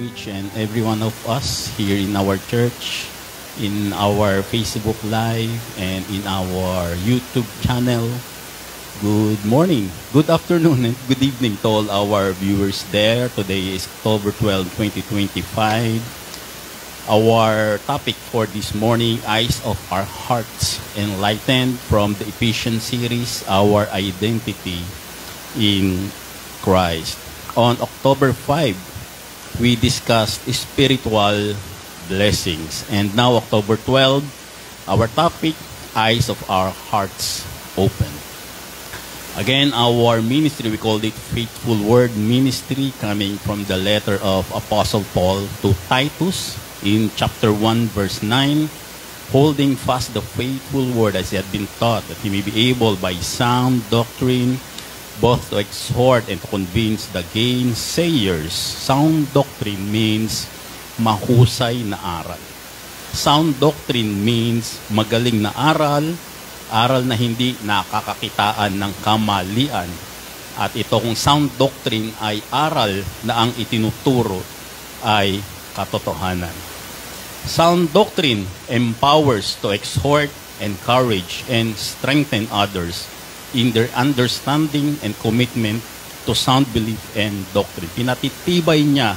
each and every one of us here in our church, in our Facebook Live, and in our YouTube channel. Good morning, good afternoon, and good evening to all our viewers there. Today is October 12, 2025. Our topic for this morning, Eyes of Our Hearts Enlightened, from the Ephesians series, Our Identity in Christ. On October 5, we discussed spiritual blessings. And now, October 12, our topic, Eyes of Our Hearts Open. Again, our ministry, we called it Faithful Word Ministry, coming from the letter of Apostle Paul to Titus in chapter 1, verse 9, holding fast the faithful word as he had been taught, that he may be able by sound doctrine both to exhort and to convince the gainsayers. Sound doctrine means mahusay na aral. Sound doctrine means magaling na aral, aral na hindi nakakakitaan ng kamalian. At itong sound doctrine ay aral na ang itinuturo ay katotohanan. Sound doctrine empowers to exhort, encourage, and strengthen others in their understanding and commitment to sound belief and doctrine. Pinatitibay niya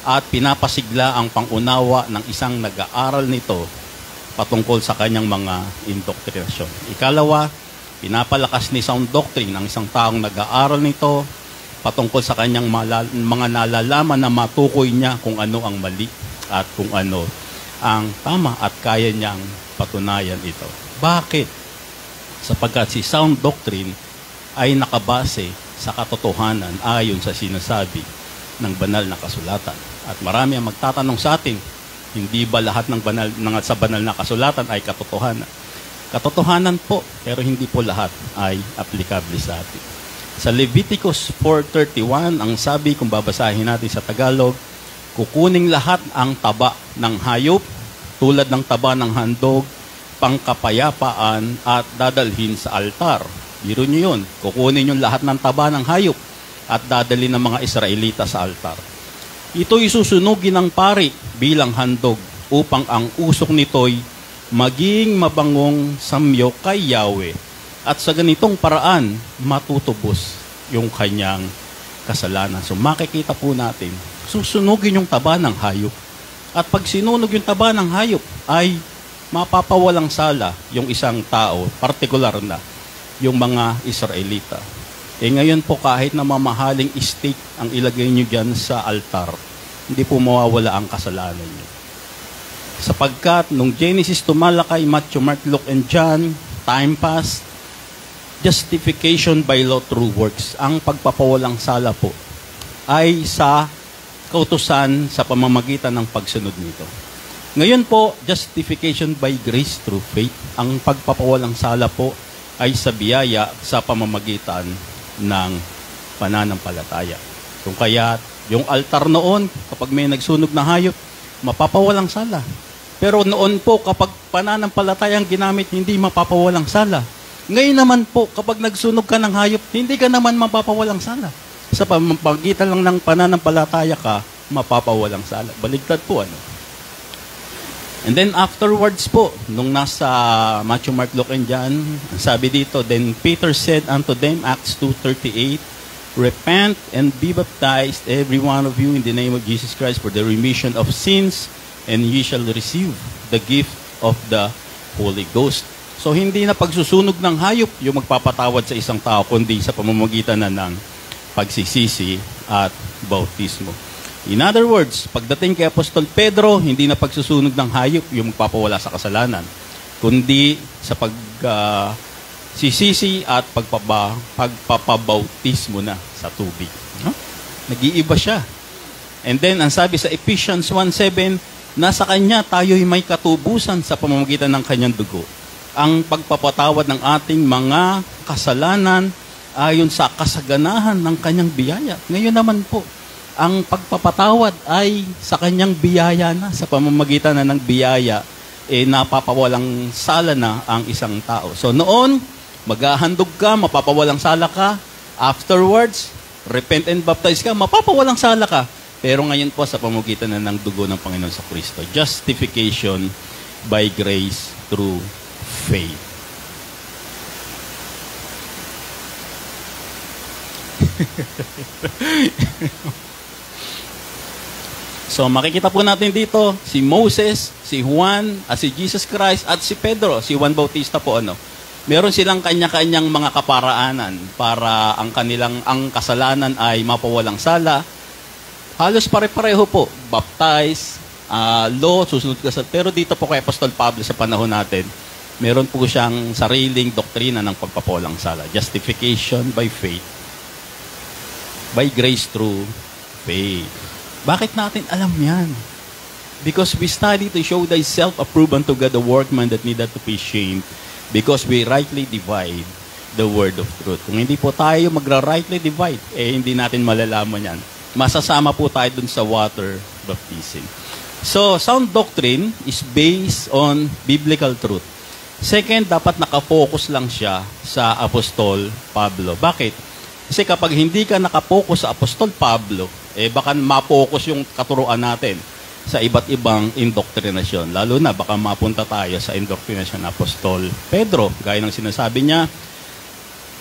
at pinapasigla ang pangunawa ng isang nag-aaral nito patungkol sa kanyang mga indoctrinasyon. Ikalawa, pinapalakas ni sound doctrine ang isang taong nag-aaral nito patungkol sa kanyang mga nalalaman na matukoy niya kung ano ang mali at kung ano ang tama at kaya niyang patunayan ito. Bakit? Sapagkat si sound doctrine ay nakabase sa katotohanan ayon sa sinasabi ng banal na kasulatan. At marami ang magtatanong sa atin, hindi ba lahat ng sa banal na kasulatan ay katotohanan? Katotohanan po, pero hindi po lahat ay aplikable sa atin. Sa Leviticus 4:31, ang sabi, kung babasahin natin sa Tagalog, kukuning lahat ang taba ng hayop, tulad ng taba ng handog, pangkapayapaan at dadalhin sa altar. Biro nyo yun. Kukunin yung lahat ng taba ng hayop at dadalhin ng mga Israelita sa altar. Ito'y susunugin ng pari bilang handog upang ang usok nito'y maging mabangong samyo kay Yahweh. At sa ganitong paraan, matutubos yung kanyang kasalanan. So makikita po natin, susunugin yung taba ng hayop. At pag sinunog yung taba ng hayop, ay mapapawalang sala yung isang tao, partikular na, yung mga Israelita. Ngayon po, kahit na mamahaling steak ang ilagay nyo dyan sa altar, hindi po mawawala ang kasalanan nyo. Sapagkat, nung Genesis to Malakay, Matthew, Mark, Luke, and John, time passed, justification by law through works. Ang pagpapawalang sala po ay sa kautusan sa pamamagitan ng pagsunod nito. Ngayon po, justification by grace through faith. Ang pagpapawalang sala po ay sa biyaya sa pamamagitan ng pananampalataya. Kung kaya, yung altar noon, kapag may nagsunog na hayop, mapapawalang sala. Pero noon po, kapag pananampalataya ang ginamit, hindi mapapawalang sala. Ngayon naman po, kapag nagsunog ka ng hayop, hindi ka naman mapapawalang sala. Sa pamamagitan lang ng pananampalataya ka, mapapawalang sala. Baligtad po, ano? And then afterwards po, nung nasa Matthew, Mark, Luke, and John, sabi dito, then Peter said unto them, Acts 2:38, repent and be baptized, every one of you, in the name of Jesus Christ, for the remission of sins, and ye shall receive the gift of the Holy Ghost. So hindi na pagsusunog ng hayop yung magpapatawad sa isang tao, kundi sa pamamagitan na ng pagsisisi at bautismo. In other words, pagdating kay Apostol Pedro, hindi na pagsusunog ng hayop yung magpapawala sa kasalanan, kundi sa pagsisisi at pagpapabautismo na sa tubig. Nag-iiba siya. And then, ang sabi sa Ephesians 1:7, nasa Kanya tayo'y may katubusan sa pamamagitan ng Kanyang dugo. Ang pagpapatawad ng ating mga kasalanan ayon sa kasaganahan ng Kanyang biyaya. Ngayon naman po, ang pagpapatawad ay sa Kanyang biyaya na, sa pamamagitan na ng biyaya, napapawalang sala na ang isang tao. So noon, maghahandog ka, mapapawalang sala ka. Afterwards, repent and baptize ka, mapapawalang sala ka. Pero ngayon po sa pamamagitan na ng dugo ng Panginoon sa Kristo. Justification by grace through faith. So makikita po natin dito si Moses, si Juan, si Jesus Christ at si Pedro, si Juan Bautista po Meron silang kanya-kanyang mga kaparaanan para ang kasalanan ay mapawalang sala. Halos pare-pareho po, baptize, law, susunod kasal. Pero dito po kay Apostol Pablo sa panahon natin, meron po siyang sariling doktrina ng pagpapawalang sala. Justification by faith. By grace through faith. Bakit natin alam yan? Because we study to show thyself approved unto God, the workman that needed to be shamed, because we rightly divide the word of truth. Kung hindi po tayo magra-rightly divide, hindi natin malalaman yan. Masasama po tayo dun sa water baptism. So, sound doctrine is based on biblical truth. Second, dapat nakafocus lang siya sa Apostol Pablo. Bakit? Kasi kapag hindi ka nakapokus sa Apostol Pablo, baka mapokus yung katuruan natin sa iba't ibang indoktrinasyon. Lalo na, baka mapunta tayo sa indoktrinasyon ng Apostol Pedro. Gaya ng sinasabi niya,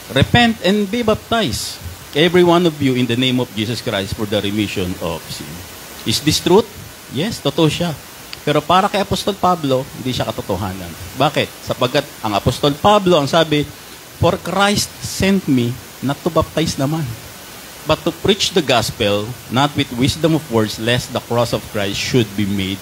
repent and be baptized, every one of you, in the name of Jesus Christ for the remission of sin. Is this truth? Yes, totoo siya. Pero para kay Apostol Pablo, hindi siya katotohanan. Bakit? Sapagkat ang Apostol Pablo, ang sabi, for Christ sent me not to baptize naman, but to preach the gospel, not with wisdom of words, lest the cross of Christ should be made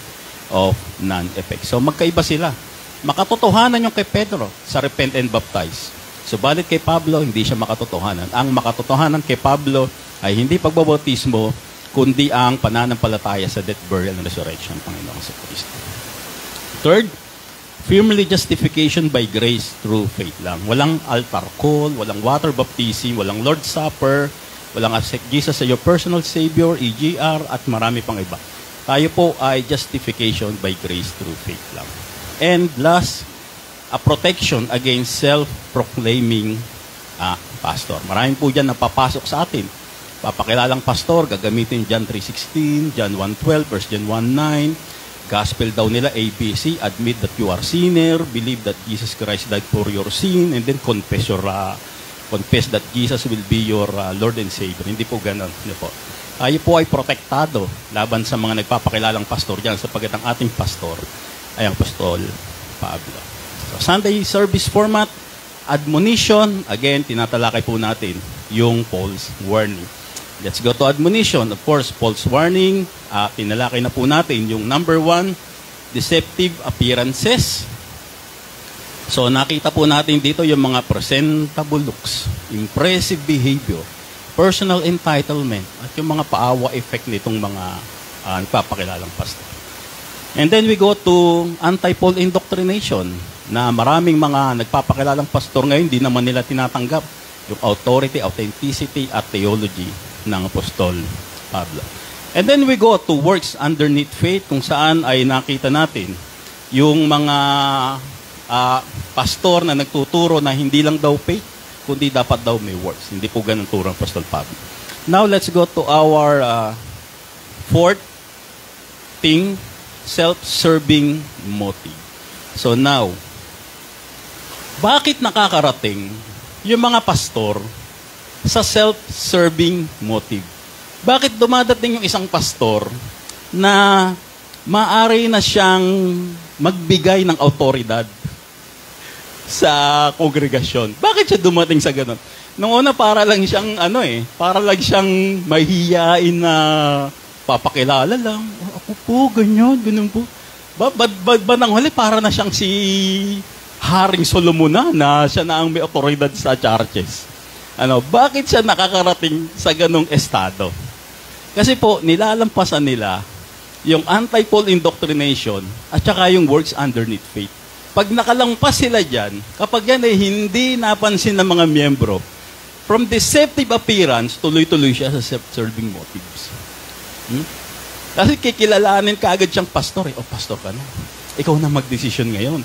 of none effect. So magkaiba sila. Makatotohanan yung kay Pedro sa repent and baptize. Subalit kay Pablo, hindi siya makatotohanan. Ang makatotohanan kay Pablo ay hindi pagbabautismo, kundi ang pananampalataya sa death, burial, and resurrection ng Panginoon sa Kristo. Third, firmly justification by grace through faith lang. Walang altar call, walang water baptism, walang Lord's Supper, walang accept Jesus as your personal Savior, EGR, at marami pang iba. Tayo po ay justification by grace through faith lang. And last, a protection against self-proclaiming pastor. Maraming po dyan napapasok sa atin. Papakilalang pastor, gagamitin John 3:16, John 1:12, verse John 1:9, gospel daw nila, ABC, admit that you are sinner, believe that Jesus Christ died for your sin, and then confess that Jesus will be your Lord and Savior. Hindi po ganun. Hindi po. Tayo po ay protektado laban sa mga nagpapakilalang pastor dyan, sapagkat ang ating pastor ay ang Apostol Pablo. So, Sunday service format, admonition, again, tinatalakay po natin yung Paul's warning. Let's go to admonition. Of course, Paul's warning, tinalakay na po natin yung number 1, deceptive appearances. So, nakita po natin dito yung mga presentable looks, impressive behavior, personal entitlement, at yung mga paawa effect nitong mga nagpapakilalang pastor. And then we go to anti-Paul indoctrination, na maraming mga nagpapakilalang pastor ngayon, di naman nila tinatanggap yung authority, authenticity, at theology ng Apostol Pablo. And then we go to works underneath faith, kung saan ay nakita natin yung mga pastor na nagtuturo na hindi lang daw faith, kundi dapat daw may works. Hindi po ganun turo ng Apostol Pablo. Now, let's go to our fourth thing, self-serving motive. So now, bakit nakakarating yung mga pastor sa self-serving motive? Bakit dumadating yung isang pastor na maaari na siyang magbigay ng autoridad sa kongregasyon? Bakit siya dumating sa ganun? Noong una, para lang siyang, para lang siyang mahihiyain na papakilala lang. Ako po, ganyan po. Ba nang huli, para na siyang si Haring Solomon na siya na ang may otoridad sa churches. Bakit siya nakakarating sa ganung estado? Kasi po, nilalampasan nila yung anti-Paul indoctrination at saka yung works underneath faith. Pag nakalampas sila dyan, kapag yan ay hindi napansin ng mga miyembro, from deceptive appearance, tuloy-tuloy siya sa self-serving motives. Kasi kikilalanin ka agad siyang pastor. O, pastor ka na. Ikaw na mag-decision ngayon.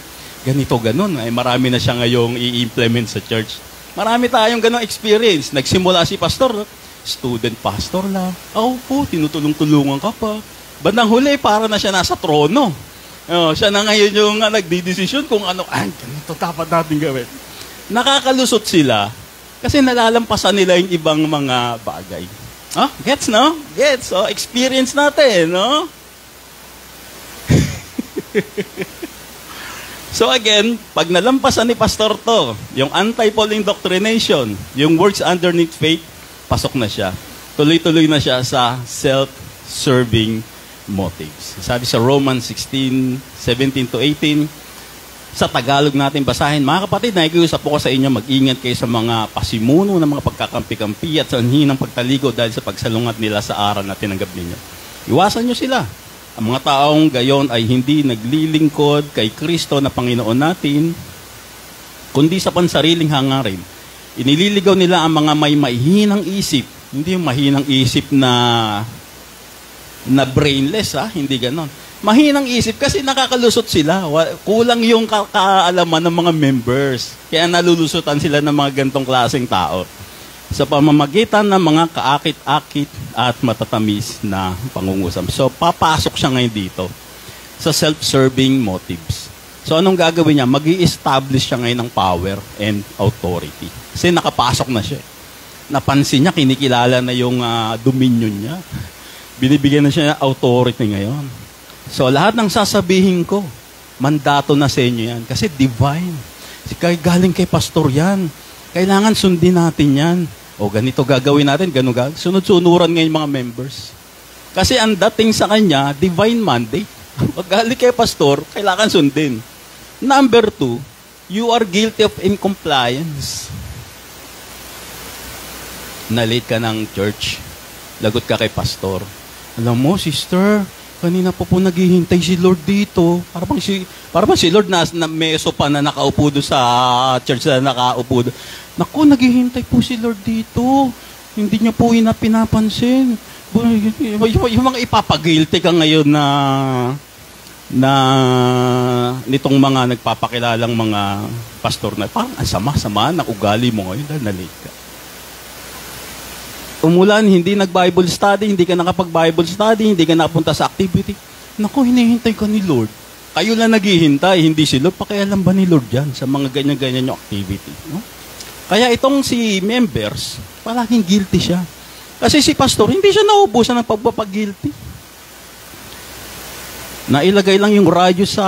Ganito, ganon. Ay, marami na siya ngayong i-implement sa church. Marami tayong ganong experience. Nagsimula si pastor, student pastor lang. Ako po, tinutulong-tulungan ka pa. Bandang huli, para na siya nasa trono. Siya na ngayon yung nagdidesisyon kung ano, ganito dapat natin gawin. Nakakalusot sila kasi nalalampasan nila yung ibang mga bagay. Gets, no? Gets. Experience natin, no? So again, pag nalampasan ni pastor to, yung anti-Pauline doctrination, yung works underneath faith, pasok na siya. Tuloy-tuloy na siya sa self-serving motives. Sabi sa Romans 16:17-18, sa Tagalog natin basahin, mga kapatid, nakikiusap po ko sa inyo, mag-ingat kayo sa mga pasimuno ng mga pagkakampi-kampi at sanhi ng pagtaligo dahil sa pagsalungat nila sa aral na tinanggap ninyo. Iwasan nyo sila. Ang mga taong gayon ay hindi naglilingkod kay Kristo na Panginoon natin, kundi sa pansariling hangarin. Inililigaw nila ang mga may mahinang isip. Hindi yung mahinang isip na brainless, hindi ganon. Mahinang isip kasi nakakalusot sila. Kulang yung kaalaman ng mga members. Kaya nalulusutan sila ng mga gantong klaseng tao. Sa pamamagitan ng mga kaakit-akit at matatamis na pangungusap. So, papasok siya ngayon dito sa self-serving motives. So, anong gagawin niya? Mag-i-establish siya ngayon ng power and authority. Kasi nakapasok na siya. Napansin niya, kinikilala na yung dominion niya. Binibigyan na siya ng authority ngayon. So, lahat ng sasabihin ko, mandato na sa inyo yan. Kasi divine. Galing kay pastor yan. Kailangan sundin natin yan. O ganito gagawin natin, ganun. Sunod-sunuran ngayon mga members. Kasi ang dating sa kanya, divine mandate. Pag galing kay pastor, kailangan sundin. Number 2, you are guilty of incompliance. Na-late ka ng church. Lagot ka kay pastor. Alam mo, sister, kanina po naghihintay si Lord dito. Para bang si Lord na meso pa na nakaupo doon sa church na nakaupo doon. Naku, naghihintay po si Lord dito. Hindi niya po pinapansin. Yung mga ipapagilty ka ngayon na nitong mga nagpapakilalang mga pastor na parang ang sama-sama ng ugali mo ngayon dahil na-late ka. Umulan, hindi nag-Bible study, hindi ka nakapag-Bible study, hindi ka nakapunta sa activity. Naku, hinihintay ka ni Lord. Kayo lang naghihintay, hindi si Lord. Pakialam ba ni Lord yan sa mga ganyan-ganyan yung activity? No? Kaya itong si members, palaging guilty siya. Kasi si pastor, hindi siya naubusan ng pagpapag-guilty. Nailagay lang yung radyo sa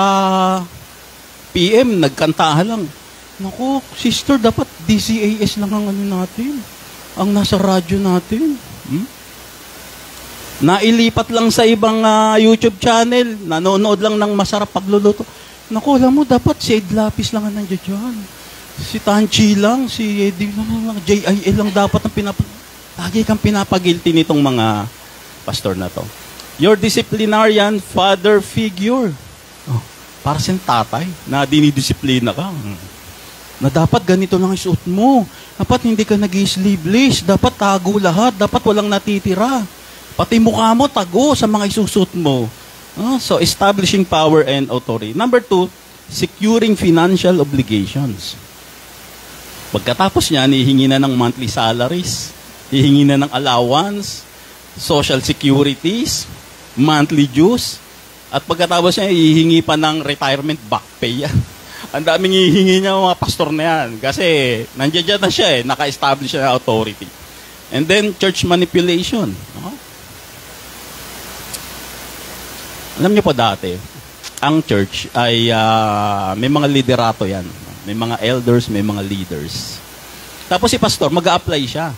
PM, nagkantahan lang. Naku, sister, dapat DCAS lang ang ano natin. Ang nasa radyo natin. Nailipat lang sa ibang YouTube channel. Nanonood lang ng masarap pagluluto. Naku, alam mo, dapat si Ed Lapis lang ang nandiyan dyan. Si Tanchi lang, si Eddie lang, JIL lang dapat ang lagi kang pinapagilty nitong mga pastor na to. Your disciplinarian father figure. Para siyang tatay na dinidisiplina ka. Na dapat ganito lang isuot mo. Dapat hindi ka nag-sleeveless. Dapat tago lahat. Dapat walang natitira. Pati mukha mo, tago sa mga isusot mo. So, establishing power and authority. Number 2, securing financial obligations. Pagkatapos niyan, hihingi na ng monthly salaries, hihingi na ng allowance, social securities, monthly dues, at pagkatapos niya, hihingi pa ng retirement back pay. Ang daming hihingi niya mga pastor na yan. Kasi nandiyan na siya naka-establish na authority. And then, church manipulation. Alam niyo po dati, ang church ay may mga liderato yan. May mga elders, may mga leaders. Tapos si pastor, mag-a-apply siya.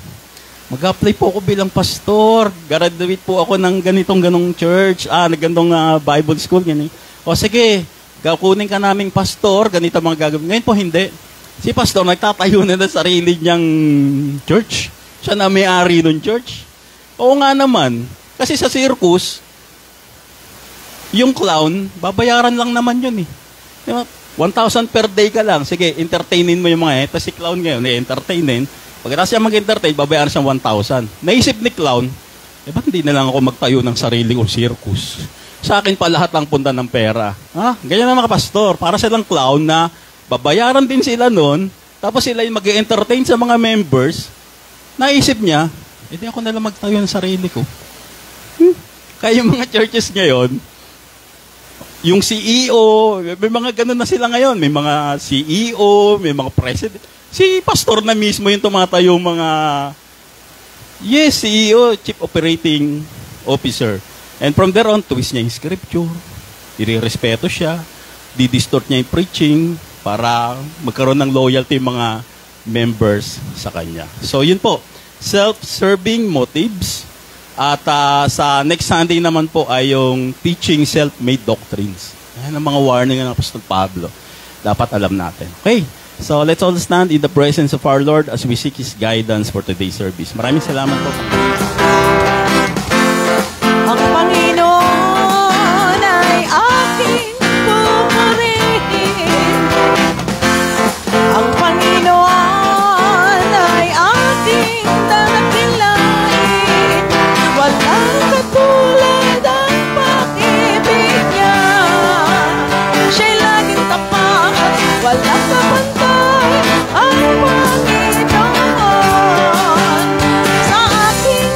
Mag-a-apply po ako bilang pastor. Graduate po ako ng ganitong-ganong church. Ganitong Bible school. Ganyan. O sige, kunin ka naming pastor. Ganito mga gagawin. Ngayon po hindi. Si pastor, nagtatayo na ng sarili niyang church. Siya na may-ari ng church. Oo nga naman. Kasi sa circus, yung clown, babayaran lang naman yun eh. Diba? 1,000 per day ka lang. Sige, entertainin mo yung mga tapos si clown ngayon, entertainin. Pagkatapos siya mag-entertain, babayaran siya 1,000. Naisip ni clown, ba't hindi na lang ako magtayo ng sariling circus? Sa akin pa lahat ang punta ng pera. Ganyan na mga pastor. Para silang clown na babayaran din sila nun, tapos sila yung mag-entertain sa mga members. Naisip niya, Hindi ako nalang magtayo ng sarili ko. Kaya yung mga churches ngayon, yung CEO, may mga ganun na sila ngayon. May mga CEO, may mga president. Si pastor na mismo yung tumatayo mga, CEO, Chief Operating Officer. And from there on, twist niya yung scripture. Irerespeto siya. Didistort niya yung preaching para magkaroon ng loyalty yung mga members sa kanya. So, yun po. Self-serving motives. At sa next Sunday naman po ay yung teaching self-made doctrines. Ayan ang mga warning ng Apostol Pablo. Dapat alam natin. Okay, so let's all stand in the presence of our Lord as we seek His guidance for today's service. Maraming salamat po. Ang Panginoon ay aking pupurihin. Ang Panginoon ay aking dakilain. Walang katulad ang pag-ibig niya. Siya'y laging tapat, walang kapantay ang Panginoon. Sa aking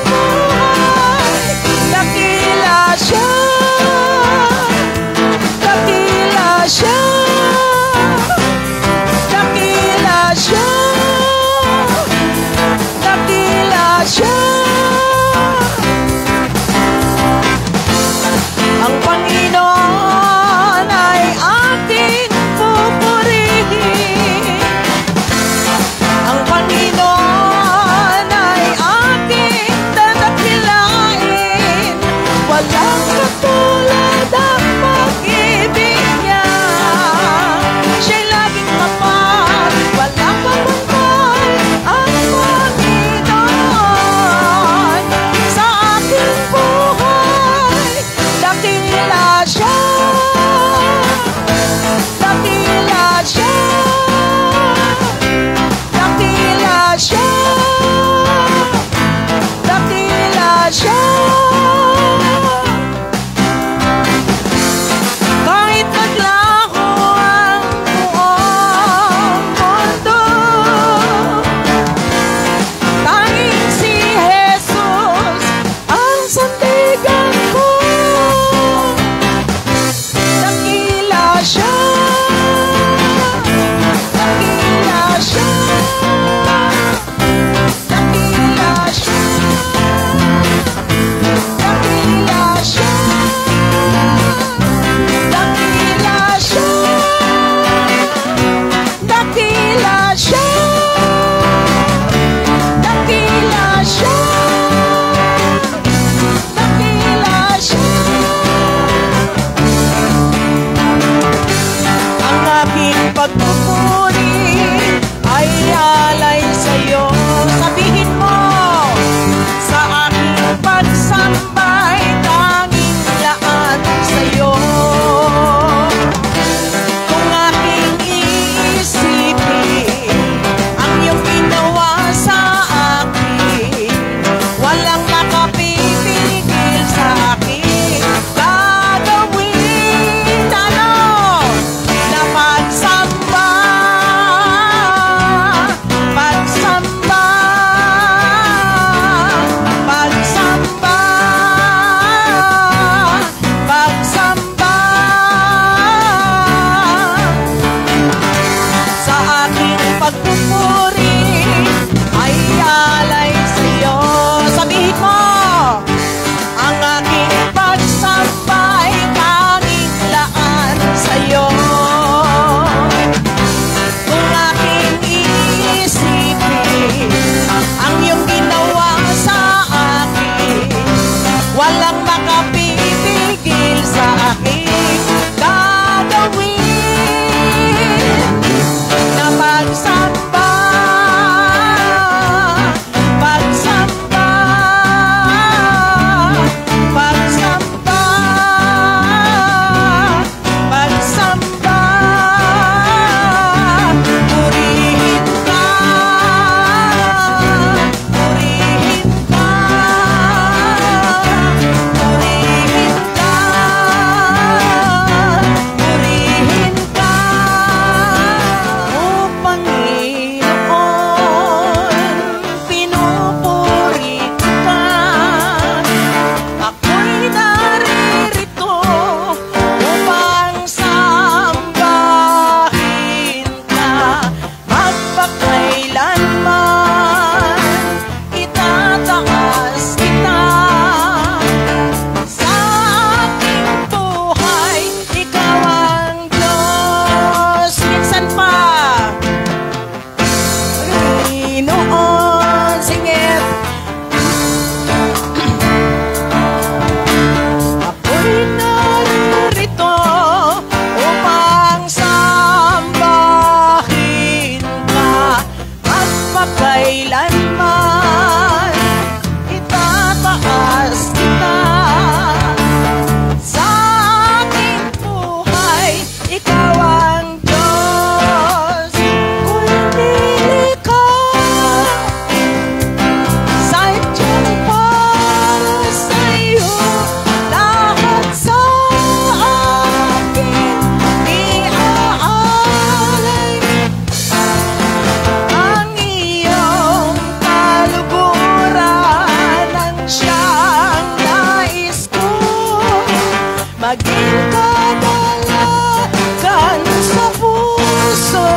maging kadalagan sa puso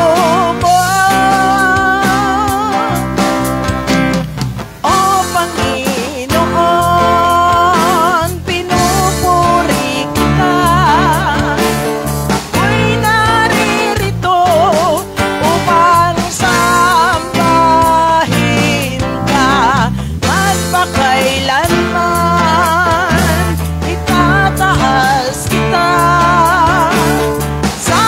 ko. O Panginoon, pinupuri kita. Ako'y naririto upang sambahin ka. Magpakailanman itataas kita. Sa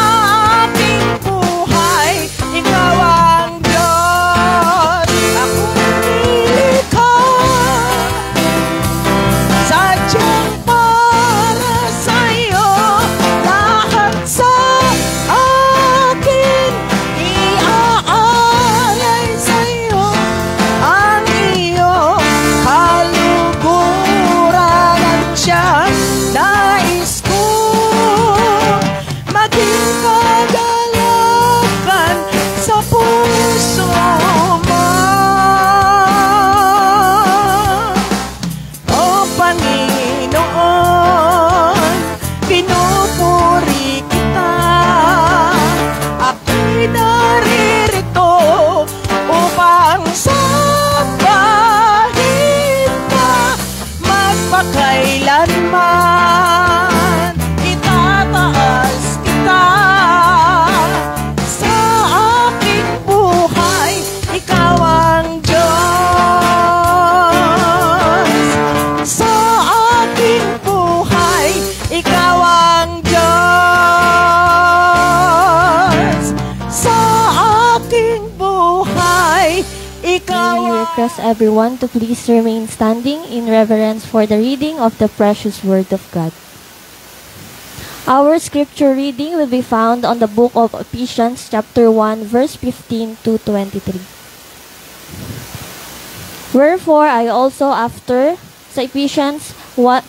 aking buhay, ikaw ang Diyos. Ako'y nilikha sadyang para sa'yo. Lahat sa akin iaalay sa'yo. Ang iyong kaluguran at siyang nais ko. Maging kadalagan sa puso mo. O Panginoon, pinupuri kita. Ako'y naririto upang sambahin ka. Magpakailanman itataas kita. Sa aking buhay, ikaw ang Diyos. Sa aking buhay, ikaw ang Diyos. Sa aking buhay, ikaw We ang request everyone to please remain standing in reverence for the reading of the precious Word of God. Our scripture reading will be found on the book of Ephesians chapter 1 verse 15 to 23. Wherefore I also after, sa Ephesians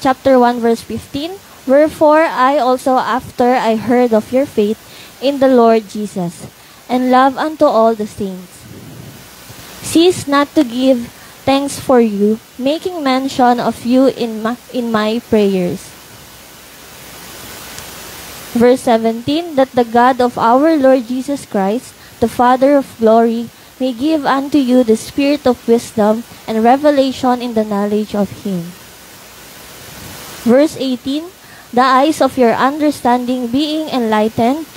chapter 1 verse 15, wherefore I also after I heard of your faith in the Lord Jesus, and love unto all the saints, cease not to give thanks for you, making mention of you in my prayers. Verse 17, that the God of our Lord Jesus Christ, the Father of glory, may give unto you the spirit of wisdom and revelation in the knowledge of Him. Verse 18, the eyes of your understanding being enlightened,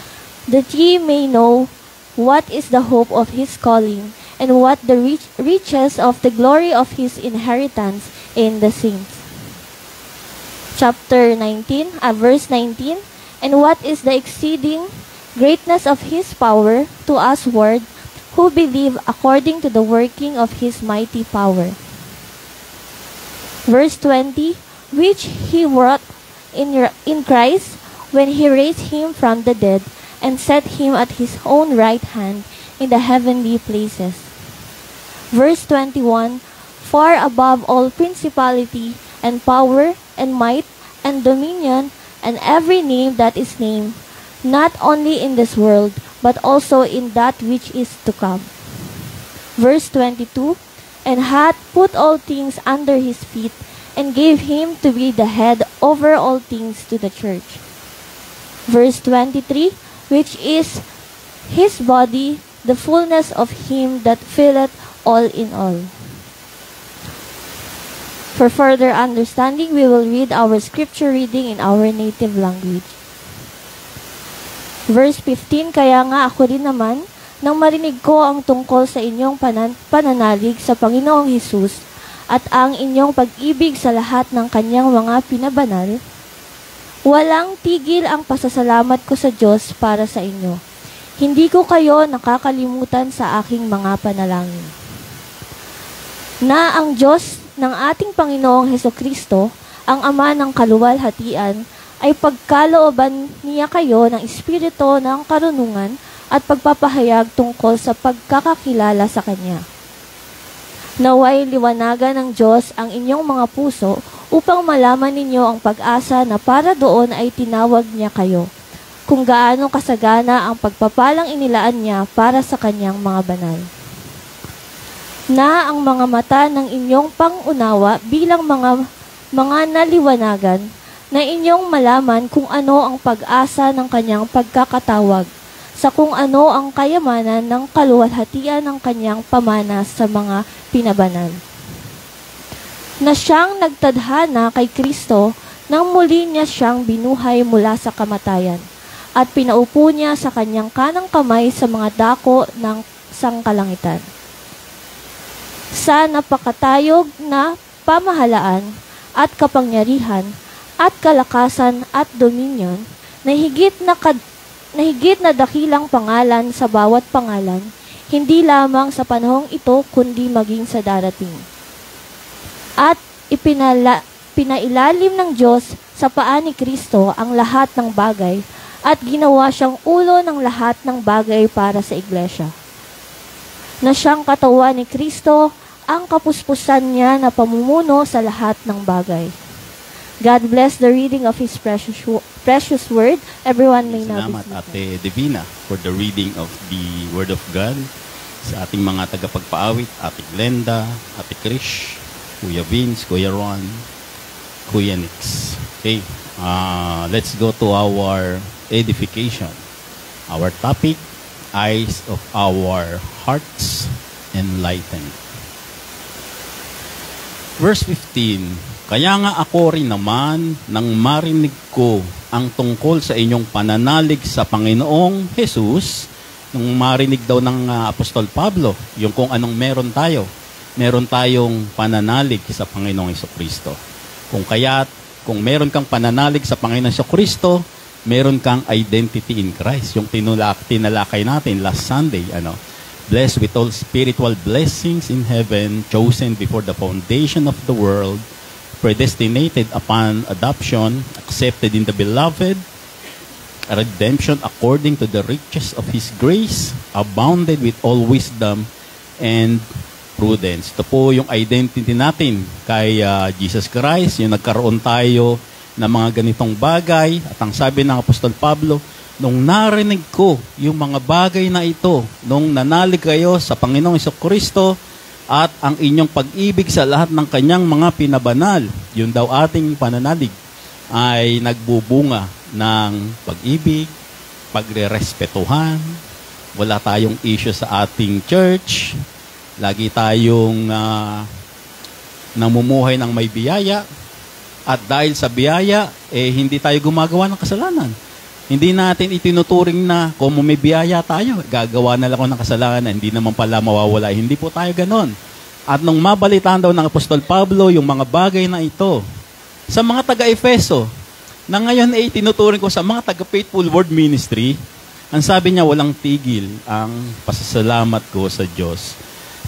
that ye may know what is the hope of His calling, and what the riches of the glory of His inheritance in the saints. Chapter 19, verse 19, and what is the exceeding greatness of His power to usward, who believe according to the working of His mighty power. Verse 20, which He wrought in Christ, when He raised Him from the dead, and set Him at His own right hand in the heavenly places. Verse 21, far above all principality and power and might and dominion and every name that is named, not only in this world, but also in that which is to come. Verse 22, and hath put all things under His feet, and gave Him to be the head over all things to the church. Verse 23, which is His body, the fullness of Him that filleth all in all. For further understanding, we will read our scripture reading in our native language. Verse 15, kaya nga ako rin naman, nang marinig ko ang tungkol sa inyong pananalig sa Panginoong Hesus at ang inyong pag-ibig sa lahat ng kanyang mga pinabanal, walang tigil ang pasasalamat ko sa Diyos para sa inyo. Hindi ko kayo nakakalimutan sa aking mga panalangin. Na ang Diyos ng ating Panginoong Hesukristo, ang Ama ng kaluwalhatian, ay pagkalooban niya kayo ng espiritu ng karunungan at pagpapahayag tungkol sa pagkakakilala sa Kanya. Naway liwanagan ng Diyos ang inyong mga puso upang malaman ninyo ang pag-asa na para doon ay tinawag niya kayo, kung gaano kasagana ang pagpapalang inilaan niya para sa Kanyang mga banal. Na ang mga mata ng inyong pangunawa bilang mga naliwanagan na inyong malaman kung ano ang pag-asa ng kanyang pagkakatawag, sa kung ano ang kayamanan ng kaluwalhatian ng kanyang pamana sa mga pinabanal. Na siyang nagtadhana kay Kristo nang muli niya siyang binuhay mula sa kamatayan, at pinaupo niya sa kanyang kanang kamay sa mga dako ng sangkalangitan. Sa napakatayog na pamahalaan at kapangyarihan at kalakasan at dominion na higit na dakilang pangalan sa bawat pangalan, hindi lamang sa panahong ito kundi maging sa darating. At pinailalim ng Diyos sa paa ni Kristo ang lahat ng bagay at ginawa siyang ulo ng lahat ng bagay para sa iglesia. Na siyang katawan ni Kristo ang kapuspusan niya na pamumuno sa lahat ng bagay. God bless the reading of His precious word. Everyone may now be Salamat, seated. Ate Divina, for the reading of the Word of God. Sa ating mga tagapagpaawit, Ate Glenda, Ate Krish, Kuya Vince, Kuya Ron, Kuya Nix. Okay, let's go to our edification. Our topic, eyes of our hearts enlightened. Verse 15, kaya nga ako rin naman nang marinig ko ang tungkol sa inyong pananalig sa Panginoong Jesus, nung marinig daw ng Apostol Pablo, yung kung anong meron tayo. Meron tayong pananalig sa Panginoong Jesucristo. Kung meron kang pananalig sa Panginoong Jesucristo, meron kang identity in Christ. Yung tinalakay natin last Sunday, blessed with all spiritual blessings in heaven, chosen before the foundation of the world, predestinated upon adoption, accepted in the beloved, redemption according to the riches of His grace, abounded with all wisdom and prudence. Ito po yung identity natin kay Jesus Christ, yung nagkaroon tayo ng mga ganitong bagay. At ang sabi ng Apostol Pablo, nung narinig ko yung mga bagay na ito, nung nanalig kayo sa Panginoong Jesucristo at ang inyong pag-ibig sa lahat ng kanyang mga pinabanal, yun daw ating pananalig, ay nagbubunga ng pag-ibig, pagre-respetuhan, wala tayong issue sa ating church, lagi tayong namumuhay ng may biyaya, at dahil sa biyaya, hindi tayo gumagawa ng kasalanan. Hindi natin itinuturing na kung may biyaya tayo, gagawa na lang ako ng kasalanan, hindi naman pala mawawala. Hindi po tayo ganon. At nung mabalitaan daw ng Apostol Pablo yung mga bagay na ito, sa mga taga-Efeso, na ngayon tinuturing ko sa mga taga-Faithful Word Ministry, ang sabi niya, walang tigil ang pasasalamat ko sa Diyos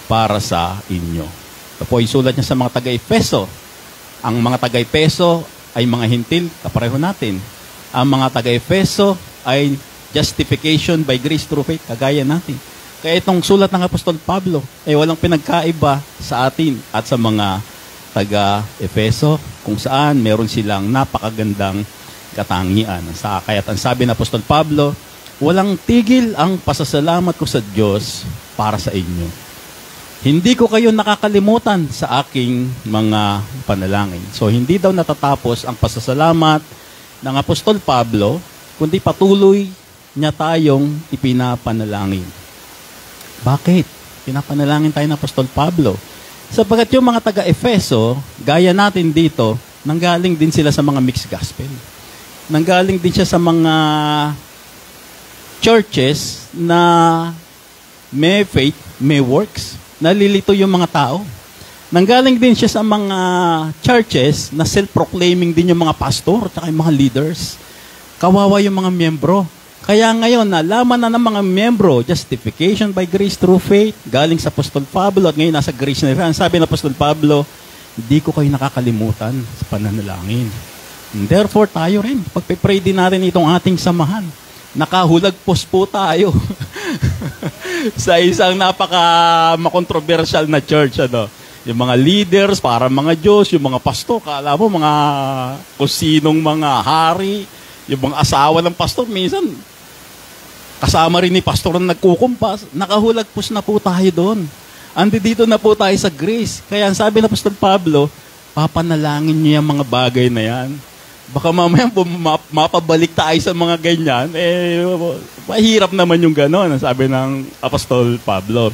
para sa inyo. Ito po yung sulat niya sa mga taga-Efeso. Ang mga taga-Efeso ay mga hintil, kapareho natin. Ang mga taga-Efeso ay justification by grace through faith, kagaya natin. Kaya itong sulat ng Apostol Pablo ay walang pinagkaiba sa atin at sa mga taga-Efeso, kung saan meron silang napakagandang katangian. Kaya't ang sabi ng Apostol Pablo, walang tigil ang pasasalamat ko sa Diyos para sa inyo. Hindi ko kayo nakakalimutan sa aking mga panalangin. So hindi daw natatapos ang pasasalamat ng Apostol Pablo, kundi patuloy niya tayong ipinapanalangin. Bakit? Pinapanalangin tayo ng Apostol Pablo. Sapagat yung mga taga-Efeso, gaya natin dito, nanggaling din sila sa mga mixed gospel. Nanggaling din siya sa mga churches na may faith, may works. Nalilito yung mga tao. Nanggaling din siya sa mga churches na self-proclaiming din yung mga pastor at yung mga leaders. Kawawa yung mga miyembro. Kaya ngayon, nalaman na ng mga miyembro, justification by grace through faith, galing sa Apostol Pablo, at ngayon nasa grace na rin. Sabi ng Apostol Pablo, hindi ko kayo nakakalimutan sa pananalangin. And therefore, tayo rin, pagpipray din natin itong ating samahan. Nakahulagpos po tayo sa isang napaka-makontroversial na church, Yung mga leaders, para mga Diyos, yung mga pastor, kala mo mga kung sinong mga hari, yung mga asawa ng pastor, minsan, kasama rin ni pastor na nagkukumpas, nakahulagpos na po tayo doon. Andi dito na po tayo sa grace. Kaya ang sabi ng Apostol Pablo, papanalangin niyo yung mga bagay na yan. Baka mamaya mapabalik tayo sa mga ganyan. Mahirap naman yung gano'n, sabi ng Apostol Pablo.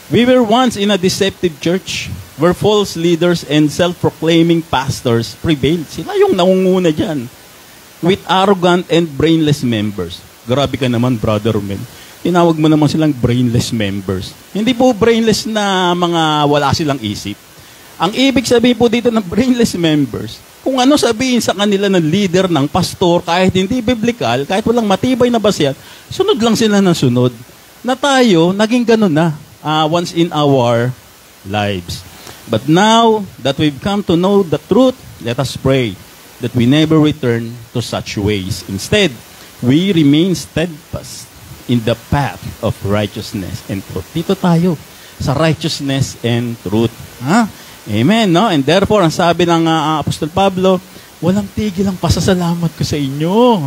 We were once in a deceptive church where false leaders and self-proclaiming pastors prevailed. Sila yung nangunguna dyan. With arrogant and brainless members. Grabe ka naman, Brother Romel. Tinawag mo naman silang brainless members. Hindi po brainless na mga wala silang isip. Ang ibig sabihin po dito ng brainless members, kung ano sabihin sa kanila ng leader, ng pastor, kahit hindi biblical, kahit walang matibay na basehan, sunod lang sila ng sunod. Na tayo, naging ganun na. Once in our lives. But now that we've come to know the truth, let us pray that we never return to such ways. Instead, we remain steadfast in the path of righteousness and truth. Dito tayo, sa righteousness and truth. Amen, no? And therefore, ang sabi ng Apostol Pablo, walang tigil ang pasasalamat ko sa inyo.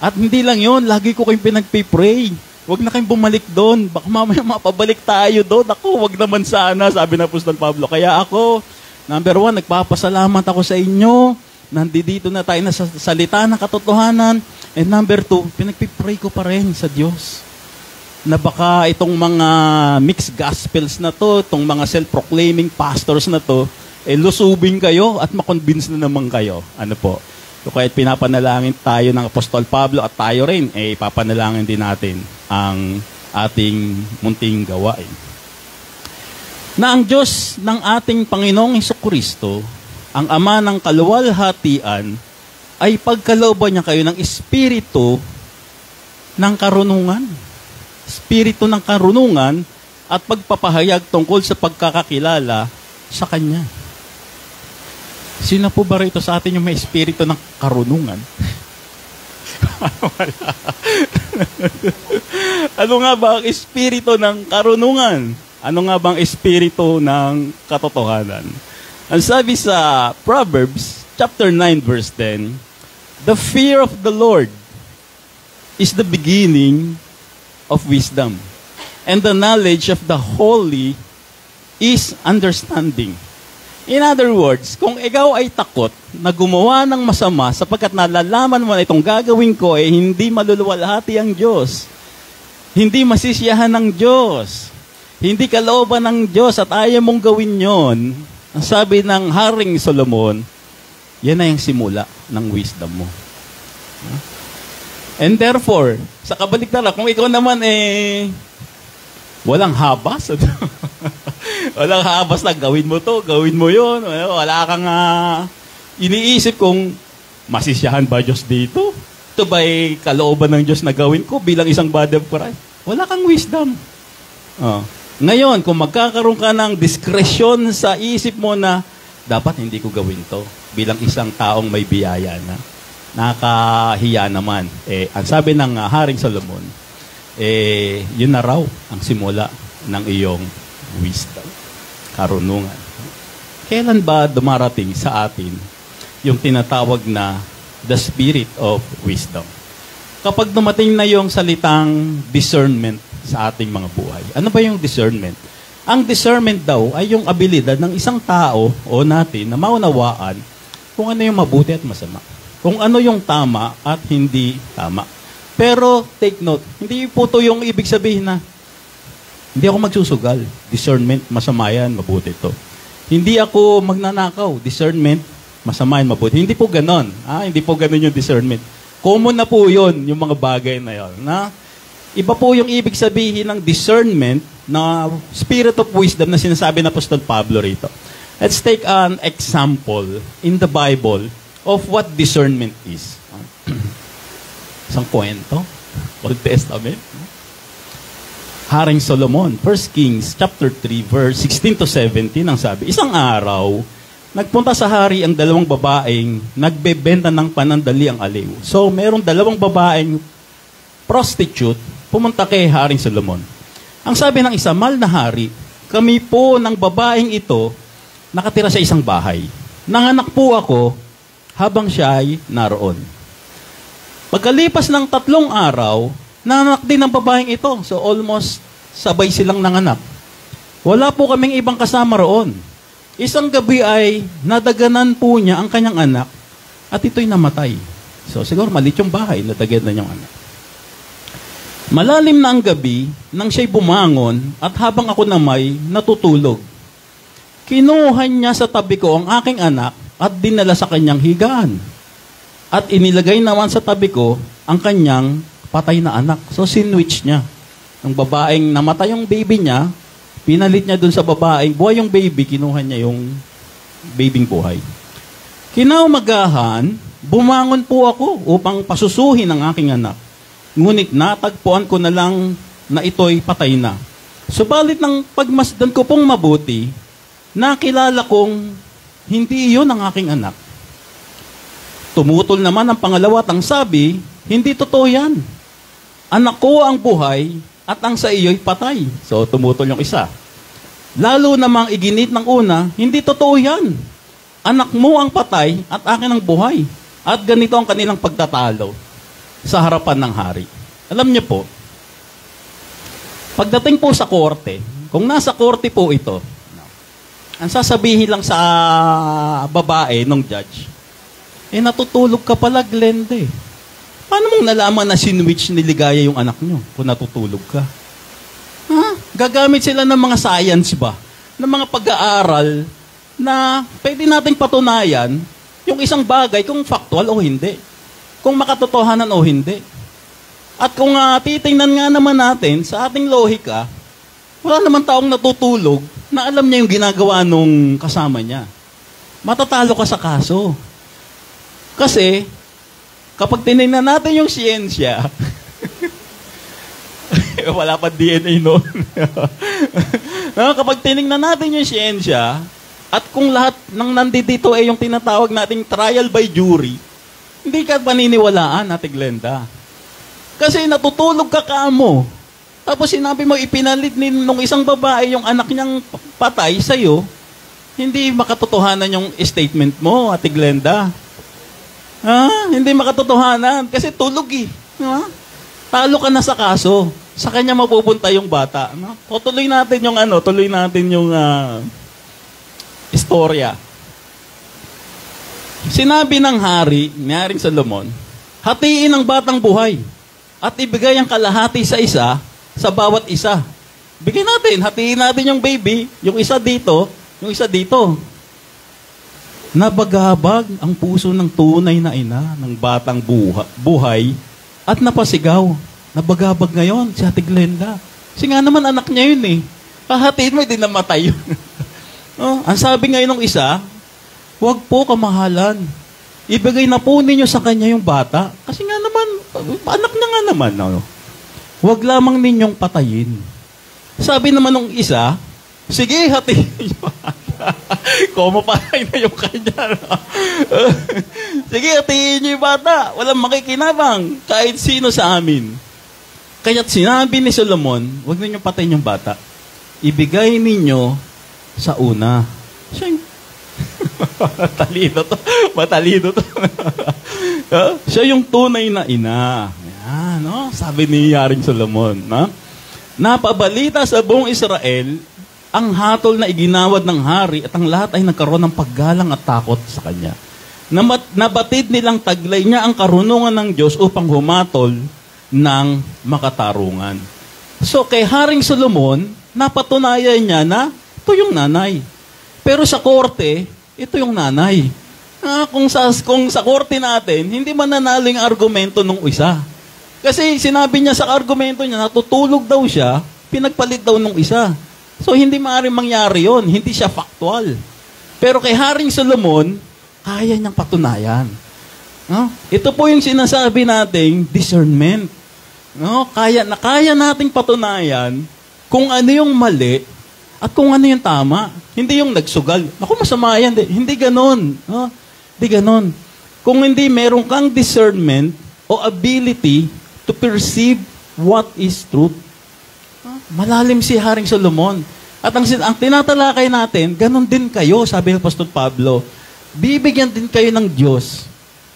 At hindi lang yon, lagi ko kayong pinagpipray. Huwag na kayong bumalik doon. Baka mamaya mapabalik tayo doon. Ako, wag naman sana, sabi ng Apostol Pablo. Kaya ako, number 1, nagpapasalamat ako sa inyo. Nandito na tayo na sa salita ng katotohanan. And number 2, pinagpipray ko pa rin sa Diyos. Na baka itong mga mixed gospels na to, itong mga self-proclaiming pastors na to, lusubin kayo at makonvince na naman kayo. Ano po? So kahit pinapanalangin tayo ng Apostol Pablo at tayo rin, papanalangin din natin ang ating munting gawain. Na ang Diyos ng ating Panginoong Hesukristo, ang Ama ng kaluwalhatian, ay pagkalooban niya kayo ng espiritu ng karunungan. Espiritu ng karunungan at pagpapahayag tungkol sa pagkakakilala sa Kanya. Sino po ba rito sa atin yung may espiritu ng karunungan? Ano nga ba ang espiritu ng karunungan? Ano nga ba ang espiritu ng katotohanan? Ang sabi sa Proverbs chapter 9 verse 10, the fear of the Lord is the beginning of wisdom, and the knowledge of the holy is understanding. In other words, kung ikaw ay takot na gumawa ng masama sapagkat nalalaman mo na itong gagawin ko hindi maluluwalhati ang Diyos, hindi masisiyahan ng Diyos, hindi kalooban ng Diyos at ayaw mong gawin yon, ang sabi ng Haring Solomon, yan na yung simula ng wisdom mo. And therefore, sa kabaliktaran, kung ikaw naman walang habas, walang habas na gawin mo to, gawin mo yun, wala kang iniisip kung masisiyahan ba Diyos dito? Ito ba kalooban ng Diyos na gawin ko bilang isang body of Christ? Wala kang wisdom. Ngayon, kung magkakaroon ka ng diskresyon sa isip mo na dapat hindi ko gawin to bilang isang taong may biyaya na, nakakahiya naman. Ang sabi ng Haring Solomon, yun na raw ang simula ng iyong wisdom, karunungan. Kailan ba dumarating sa atin yung tinatawag na the spirit of wisdom? Kapag dumating na yung salitang discernment sa ating mga buhay. Ano ba yung discernment? Ang discernment daw ay yung abilidad ng isang tao o natin na maunawaan kung ano yung mabuti at masama. Kung ano yung tama at hindi tama. Pero, take note, hindi po ito yung ibig sabihin na hindi ako magsusugal. Discernment, masama yan, mabuti ito. Hindi ako magnanakaw. Discernment, masama yan, mabuti. Hindi po ganon. Hindi po ganon yung discernment. Common na po yun, yung mga bagay na yun. Iba po yung ibig sabihin ng discernment na spirit of wisdom na sinasabi ng Apostol Pablo rito. Let's take an example in the Bible of what discernment is. Isang kwento, Old Testament. Haring Solomon, 1 Kings chapter 3 verse 16 to 17 ang sabi, isang araw, nagpunta sa hari ang dalawang babaeng nagbebenta ng panandaliang aliw. So, merong dalawang babaeng prostitute pumunta kay Haring Solomon. Ang sabi ng isa, mahal na hari, kami po ng babaeng ito nakatira sa isang bahay. Nanganak po ako habang siya ay naroon. Pagkalipas ng 3 araw, nanganak din ang babaeng ito. So almost sabay silang nanganak. Wala po kaming ibang kasama roon. Isang gabi ay nadaganan po niya ang kanyang anak At ito'y namatay. So, siguro maliit yung bahay, natagyan na niyang anak. Malalim na ang gabi, nang siya'y bumangon, at habang ako namay, natutulog. Kinuha niya sa tabi ko ang aking anak, at dinala sa kanyang higaan. At inilagay naman sa tabi ko, ang kanyang patay na anak. So, sinwitch niya. Ang babaeng namatay yung baby niya, pinalit niya dun sa babaeng, buhay yung baby, kinuha niya yung babing buhay. Kinaumagahan, bumangon po ako upang pasusuhin ang aking anak. Ngunit natagpuan ko na lang na ito'y patay na. Subalit ng pagmasdan ko pong mabuti, nakilala kong hindi iyon ang aking anak. Tumutol naman ang pangalawa at ang sabi, hindi totoo yan. Anak ko ang buhay at ang sa iyo'y patay. So tumutol yung isa. Lalo namang iginit ng una, hindi totoo yan. Anak mo ang patay at akin ang buhay. At ganito ang kanilang pagtatalo sa harapan ng hari. Alam niyo po, pagdating po sa korte, kung nasa korte po ito, ang sasabihin lang sa babae ng judge, natutulog ka pala, Glenda. Paano mong nalaman na sinwitch ni Ligaya yung anak nyo kung natutulog ka? Gagamit sila ng mga science ba? Ng mga pag-aaral na pwede nating patunayan yung isang bagay kung factual o hindi. Kung makatotohanan o hindi. At kung titingnan nga naman natin sa ating lohika, wala naman taong natutulog na alam niya yung ginagawa nung kasama niya. Matatalo ka sa kaso. Kasi, kapag tinignan natin yung siyensya, wala pa DNA noon. Kapag tinignan natin yung siyensya, at kung lahat ng nandito ay yung tinatawag nating trial by jury, hindi ka paniniwalaan, Ate Glenda. Kasi natutulog ka kamo. Tapos sinabi mo, ipinalit nung isang babae yung anak niyang patay sa'yo, hindi makatotohanan yung statement mo, Ate Glenda. Hindi makatotohanan. Kasi tulog eh. Talo ka na sa kaso. Sa kanya mapupunta yung bata. Tuloy natin yung istorya. Sinabi ng hari, ni Haring Solomon, hatiin ang batang buhay at ibigay ang kalahati sa isa sa bawat isa. Bigyan natin, hatiin natin yung baby, yung isa dito, yung isa dito. Nabagabag ang puso ng tunay na ina ng batang buhay at napasigaw. Nabagabag ngayon si Ate Glenda. Kasi nga naman anak niya yun eh. Kahatiin mo, hindi namatay yun. Ang sabi ngayon ng isa, huwag po kamahalan. Ibigay na po ninyo sa kanya yung bata. Kasi nga naman, anak niya nga naman. Huwag lamang ninyong patayin. Sabi naman ng isa, sige, hatiin niyo. Kumapatay na yung kanya. Sige, hatiin niyo yung bata. Walang makikinabang kahit sino sa amin. Kaya't sinabi ni Solomon, huwag ninyong patayin yung bata. Ibigay ninyo sa una. Matalino to. Siya yung tunay na ina. Yan, sabi ni Haring Solomon. Napabalita sa buong Israel ang hatol na iginawad ng hari at ang lahat ay nagkaroon ng paggalang at takot sa kanya. Nabatid nilang taglay niya ang karunungan ng Diyos upang humatol ng makatarungan. So kay Haring Solomon, napatunayan niya na ito yung nanay. Pero sa korte, ito yung nanay. Kung sa korte natin, hindi mananalo yung argumento nung isa. Kasi sinabi niya sa argumento niya, natutulog daw siya, pinagpalit daw nung isa. So hindi maaaring mangyari yon, hindi siya factual. Pero kay Haring Solomon, kaya niyang patunayan. Ito po yung sinasabi nating discernment. Kaya nating patunayan kung ano yung mali at kung ano yung tama. Hindi yung nagsugal. Ako, masama yan. Hindi ganon. Hindi ganon. Kung hindi meron kang discernment o ability to perceive what is truth. Malalim si Haring Solomon. At ang tinatalakay natin, ganon din kayo, sabi ng Apostol Pablo. Bibigyan din kayo ng Diyos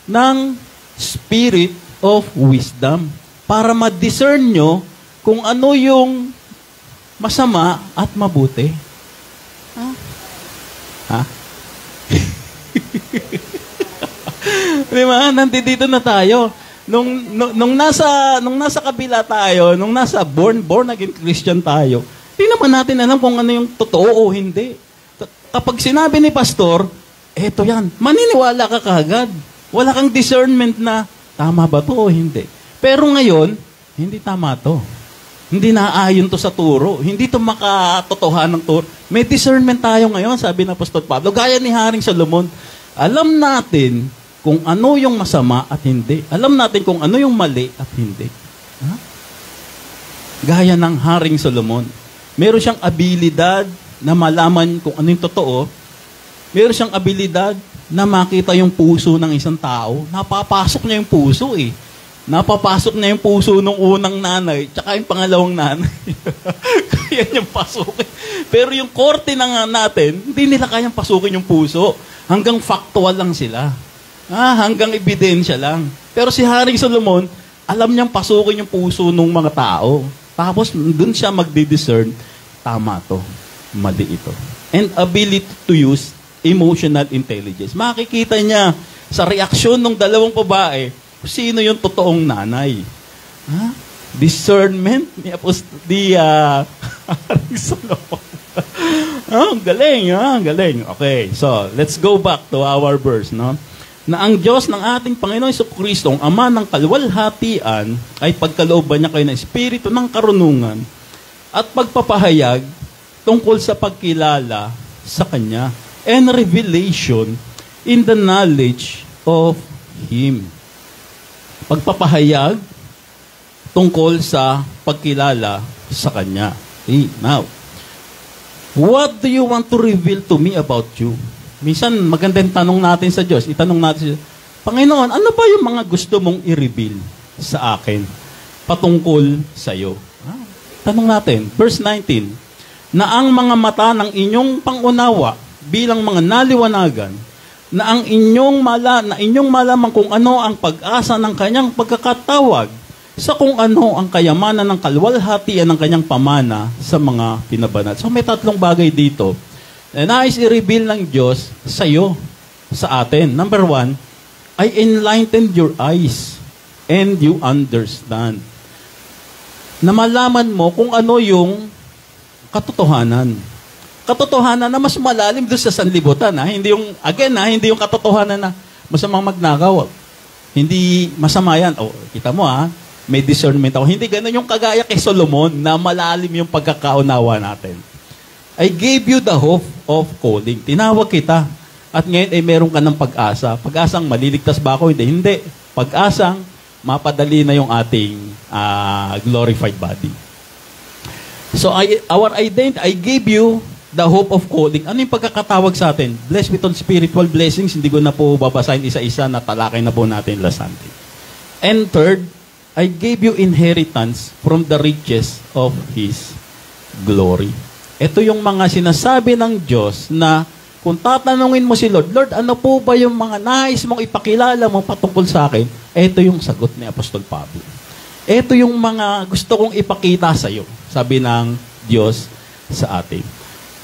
ng spirit of wisdom para ma-discern nyo kung ano yung masama at mabuti. Di ba? Nandito na tayo. Nung nasa kabila tayo, nung nasa born again Christian tayo, di naman natin alam kung ano yung totoo o hindi. Kapag sinabi ni pastor, eto yan, maniniwala ka kagad. Wala kang discernment na, tama ba to o hindi? Pero ngayon, hindi tama to. Hindi naaayon to sa turo. Hindi to makatotohanan ng turo. May discernment tayo ngayon, sabi ng Apostol Pablo. Gaya ni Haring Solomon, alam natin kung ano yung masama at hindi. Alam natin kung ano yung mali at hindi. Ha? Gaya ng Haring Solomon. Meron siyang abilidad na malaman kung ano yung totoo. Meron siyang abilidad na makita yung puso ng isang tao. Napapasok niya yung puso eh. Napapasok na yung puso ng unang nanay, tsaka yung pangalawang nanay. Kaya niyang pasukin. Pero yung korte na natin, hindi nila kayang pasukin yung puso. Hanggang factual lang sila. Hanggang ebidensya lang. Pero si Haring Solomon, alam niyang pasukin yung puso ng mga tao. Tapos, dun siya magdi-discern, tama to, mali ito. And ability to use emotional intelligence. Makikita niya sa reaksyon ng dalawang babae, sino yung totoong nanay. Discernment ni Haring Solomon. Galing. Okay, so let's go back to our verse, no? Na ang Diyos ng ating Panginoon Jesucristo, ang Ama ng kaluwalhatian, ay pagkalooban niya kayo ng espiritu ng karunungan at pagpapahayag tungkol sa pagkilala sa Kanya and revelation in the knowledge of Him. Pagpapahayag tungkol sa pagkilala sa Kanya. Okay, now, what do you want to reveal to me about you? Minsan, magandang tanong natin sa Diyos. Itanong natin siya, Panginoon, ano ba yung mga gusto mong i-reveal sa akin patungkol sa iyo? Tanong natin, verse 19, na ang mga mata ng inyong pangunawa bilang mga naliwanagan, na ang inyong malaman kung ano ang pag-asa ng kanyang pagkakatawag sa kung ano ang kayamanan ng kaluwalhatian ng kanyang pamana sa mga pinabanat. So may tatlong bagay dito na nais i-reveal ng Diyos sa iyo, sa atin. Number 1, I enlightened your eyes and you understand. Na malaman mo kung ano yung katotohanan. Katotohanan na mas malalim doon sa sanlibutan. Hindi yung, hindi yung katotohanan na masamang magnakaw. Hindi masama yan. Kita mo may discernment ako. Hindi ganun yung kagaya kay Solomon na malalim yung pagkakaunawa natin. I gave you the hope of calling. Tinawag kita. At ngayon ay meron ka ng pag-asa. Pag-asang maliligtas ba ako? Hindi. Pag-asang mapadali na yung ating glorified body. So our identity, I gave you the hope of calling. Ano yung pagkakatawag sa atin? Blessed with all spiritual blessings. Hindi ko na po babasahin isa-isa na talakay na po natin last Sunday. And third, I gave you inheritance from the riches of His glory. Ito yung mga sinasabi ng Diyos na kung tatanungin mo si Lord, Lord, ano po ba yung mga nais mong ipakilala mo patungkol sa akin? Ito yung sagot ni Apostol Pablo. Ito yung mga gusto kong ipakita sa iyo, sabi ng Diyos sa atin.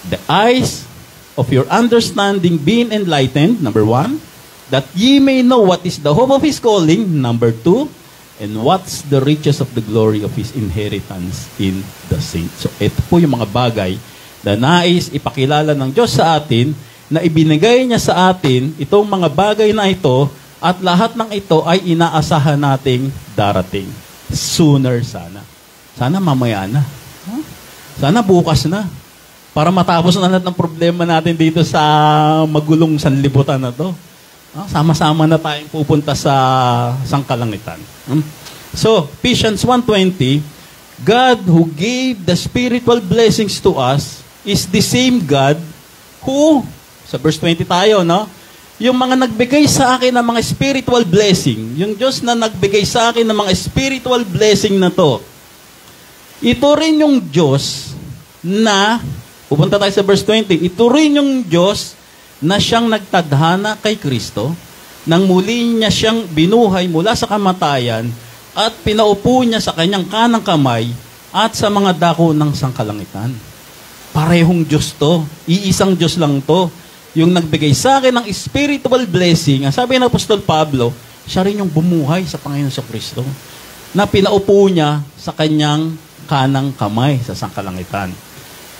The eyes of your understanding being enlightened, number 1, that ye may know what is the hope of His calling, number 2, and what's the riches of the glory of His inheritance in the saints. So, ito po yung mga bagay na nais ipakilala ng Diyos sa atin, na ibinigay niya sa atin itong mga bagay na ito, at lahat ng ito ay inaasahan nating darating. Sooner sana. Sana mamaya na. Sana bukas na. Para matapos na lahat ng problema natin dito sa magulong sanlibutan na to. Sama-sama na tayong pupunta sa sangkalangitan. So, Ephesians 1:20, God who gave the spiritual blessings to us is the same God who, sa verse 20 tayo, no? Yung mga nagbigay sa akin ng mga spiritual blessing, yung Diyos na nagbigay sa akin ng mga spiritual blessing na to, ito rin yung Diyos na, pupunta tayo sa verse 20, ito rin yung Diyos na siyang nagtadhana kay Kristo, nang muli niya siyang binuhay mula sa kamatayan at pinaupo niya sa kanyang kanang kamay at sa mga dako ng sangkalangitan. Parehong Diyos to. Iisang Diyos lang to. yung nagbigay sa akin ng spiritual blessing, ang sabi ng Apostol Pablo, siya rin yung bumuhay sa Panginoon Kristo na pinaupo niya sa kanyang kanang kamay sa sangkalangitan.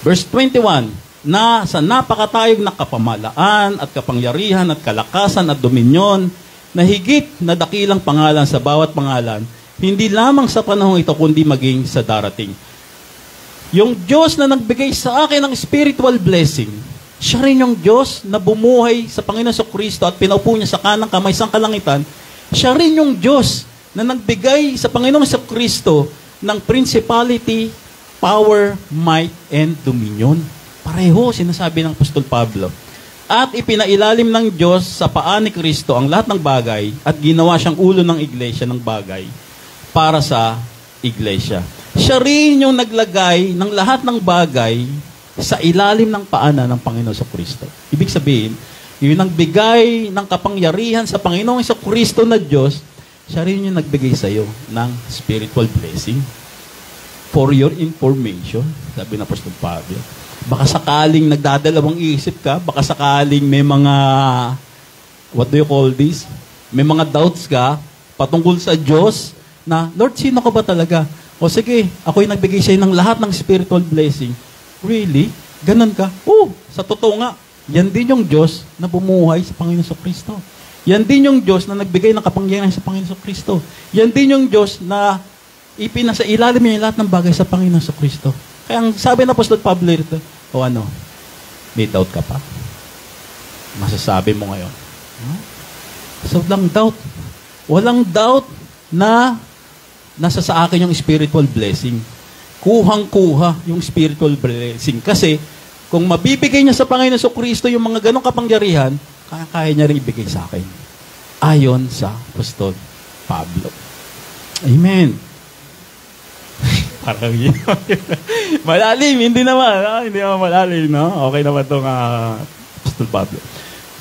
Verse 21, na sa napakatayog na kapamalaan at kapangyarihan at kalakasan at dominyon na higit na dakilang pangalan sa bawat pangalan, hindi lamang sa panahong ito kundi maging sa darating. Yung Diyos na nagbigay sa akin ng spiritual blessing, siya rin yung Diyos na bumuhay sa Panginoon Kristo at pinaupo niya sa kanang kamay sa kalangitan. Siya rin yung Diyos na nagbigay sa Panginoong Kristo ng principality, power, might, and dominion. Pareho, sinasabi ng Apostol Pablo. At ipinailalim ng Diyos sa paa ni Kristo ang lahat ng bagay at ginawa siyang ulo ng iglesia ng bagay para sa iglesia. Siya rin yung naglagay ng lahat ng bagay sa ilalim ng paanan ng Panginoon Kristo. Ibig sabihin, yun ang bigay ng kapangyarihan sa Panginoong Kristo na Diyos, siya rin yung nagbigay sa iyo ng spiritual blessing. For your information, sabi ng Apostol Pablo. Baka sakaling nagdadalawang isip ka, baka sakaling may mga, what do you call this? May mga doubts ka patungkol sa Diyos na, Lord, sino ka ba talaga? O sige, ako'y nagbigay sa'yo ng lahat ng spiritual blessing. Really? Ganon ka? Oh, sa totoo nga, yan din yung Diyos na bumuhay sa Panginoon Kristo. Yan din yung Diyos na nagbigay ng kapangyarihan sa Panginoon Kristo. Yan din yung Diyos na ipinasa ilalim niya lahat ng bagay sa Panginoon Kristo. Kaya ang sabi ng Apostol Pablo rito, o ano, may doubt ka pa? Masasabi mo ngayon. So, walang doubt. Walang doubt na nasa sa akin yung spiritual blessing. Kuhang-kuha yung spiritual blessing. Kasi, kung mabibigay niya sa Panginoon Kristo yung mga ganong kapangyarihan, kaya niya rin ibigay sa akin. Ayon sa Apostol Pablo. Amen. Parang yun. Malalim, hindi naman. Hindi naman malalim, no? Okay naman itong Apostol Pablo.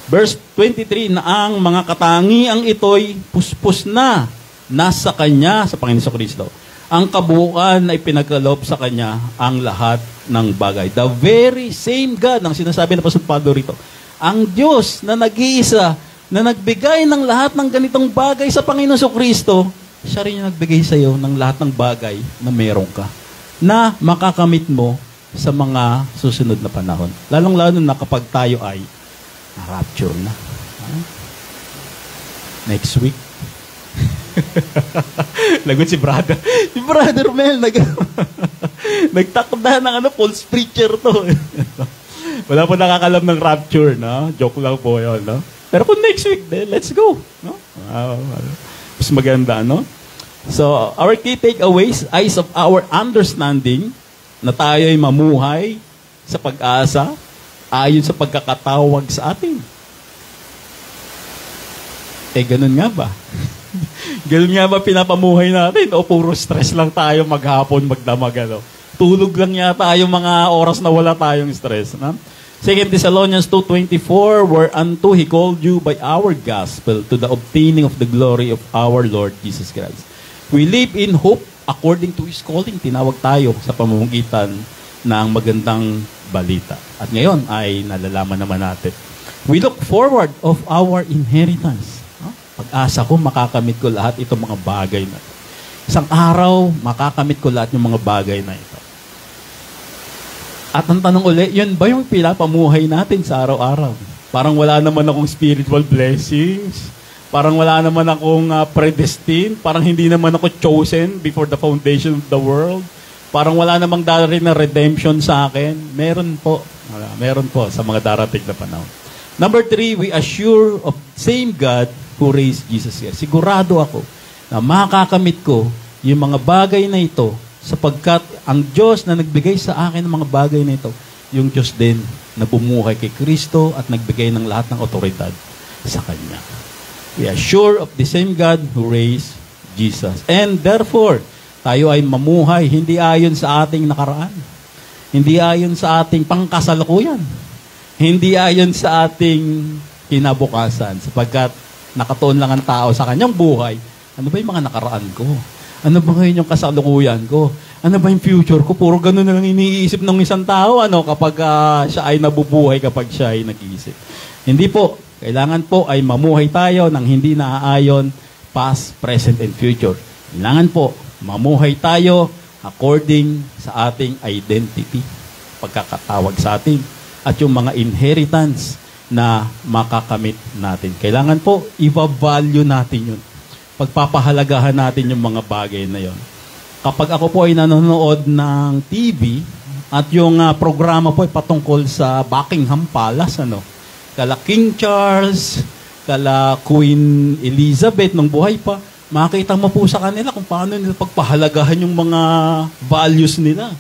Verse 23, na ang mga katangiang ito'y puspos na nasa Kanya, sa Panginoon Kristo. Ang kabuuan na ipinagkaloob sa Kanya ang lahat ng bagay. The very same God, ang sinasabi ng Apostol Pablo rito. Ang Diyos na nag-iisa, na nagbigay ng lahat ng ganitong bagay sa Panginoon Kristo, siya rin yung nagbigay sa iyo ng lahat ng bagay na meron ka, na makakamit mo sa mga susunod na panahon. Lalong-lalo na kapag tayo ay na-rapture na. Next week. Lagot si brother. Si brother Mel, nagtakda ng false preacher to. Wala po nakakalam ng rapture, no? Joke lang po yun, no? Pero kung next week, let's go. No? Mas maganda, no? So, our key takeaways, eyes of our understanding, na tayo ay mamuhay sa pag-asa, ayon sa pagkakatawag sa atin. Ganun nga ba? Ganun nga ba pinapamuhay natin? O puro stress lang tayo maghapon, magdamag, ano? Tulog lang yata yung mga oras na wala tayong stress. No? 2 Thessalonians 2:24, whereunto He called you by our gospel to the obtaining of the glory of our Lord Jesus Christ. We live in hope according to His calling. Tinawag tayo sa pamamagitan ng magandang balita. At ngayon ay nalalaman naman natin. We look forward of our inheritance. Pag-asa ko, makakamit ko lahat itong mga bagay na ito. Isang araw, makakamit ko lahat ng mga bagay na ito. At ang tanong ulit, yun ba yung pinapamuhay natin sa araw-araw? Parang wala naman akong spiritual blessings. Parang wala naman akong predestined. Parang hindi naman ako chosen before the foundation of the world. Parang wala namang darating na redemption sa akin. Meron po. Meron po sa mga darating na panahon. Number 3, we assure of same God who raised Jesus Christ. Sigurado ako na makakamit ko yung mga bagay na ito sapagkat ang Diyos na nagbigay sa akin ng mga bagay na ito, yung Diyos din na bumuhay kay Kristo at nagbigay ng lahat ng otoridad sa Kanya. We are sure of the same God who raised Jesus. And therefore, tayo ay mamuhay hindi ayon sa ating nakaraan. Hindi ayon sa ating pangkasalukuyan. Hindi ayon sa ating kinabukasan sapagkat nakatuon lang ang tao sa kanyang buhay. Ano ba yung mga nakaraan ko? Ano ba ngayon yung kasalukuyan ko? Ano ba yung future ko? Puro ganun na lang iniisip ng isang tao kapag siya ay nabubuhay, kapag siya ay nag-iisip. Hindi po. Kailangan po ay mamuhay tayo ng hindi naaayon past, present, and future. Kailangan po mamuhay tayo according sa ating identity, pagkakatawag sa atin, at yung mga inheritance na makakamit natin. Kailangan po i-value natin yun. Pagpapahalagahan natin yung mga bagay na yon. Kapag ako po ay nanonood ng TV at yung programa po ay patungkol sa Buckingham Palace, kala King Charles, kala Queen Elizabeth nung buhay pa, makita mo po sa kanila kung paano nila pagpahalagahan yung mga values nila,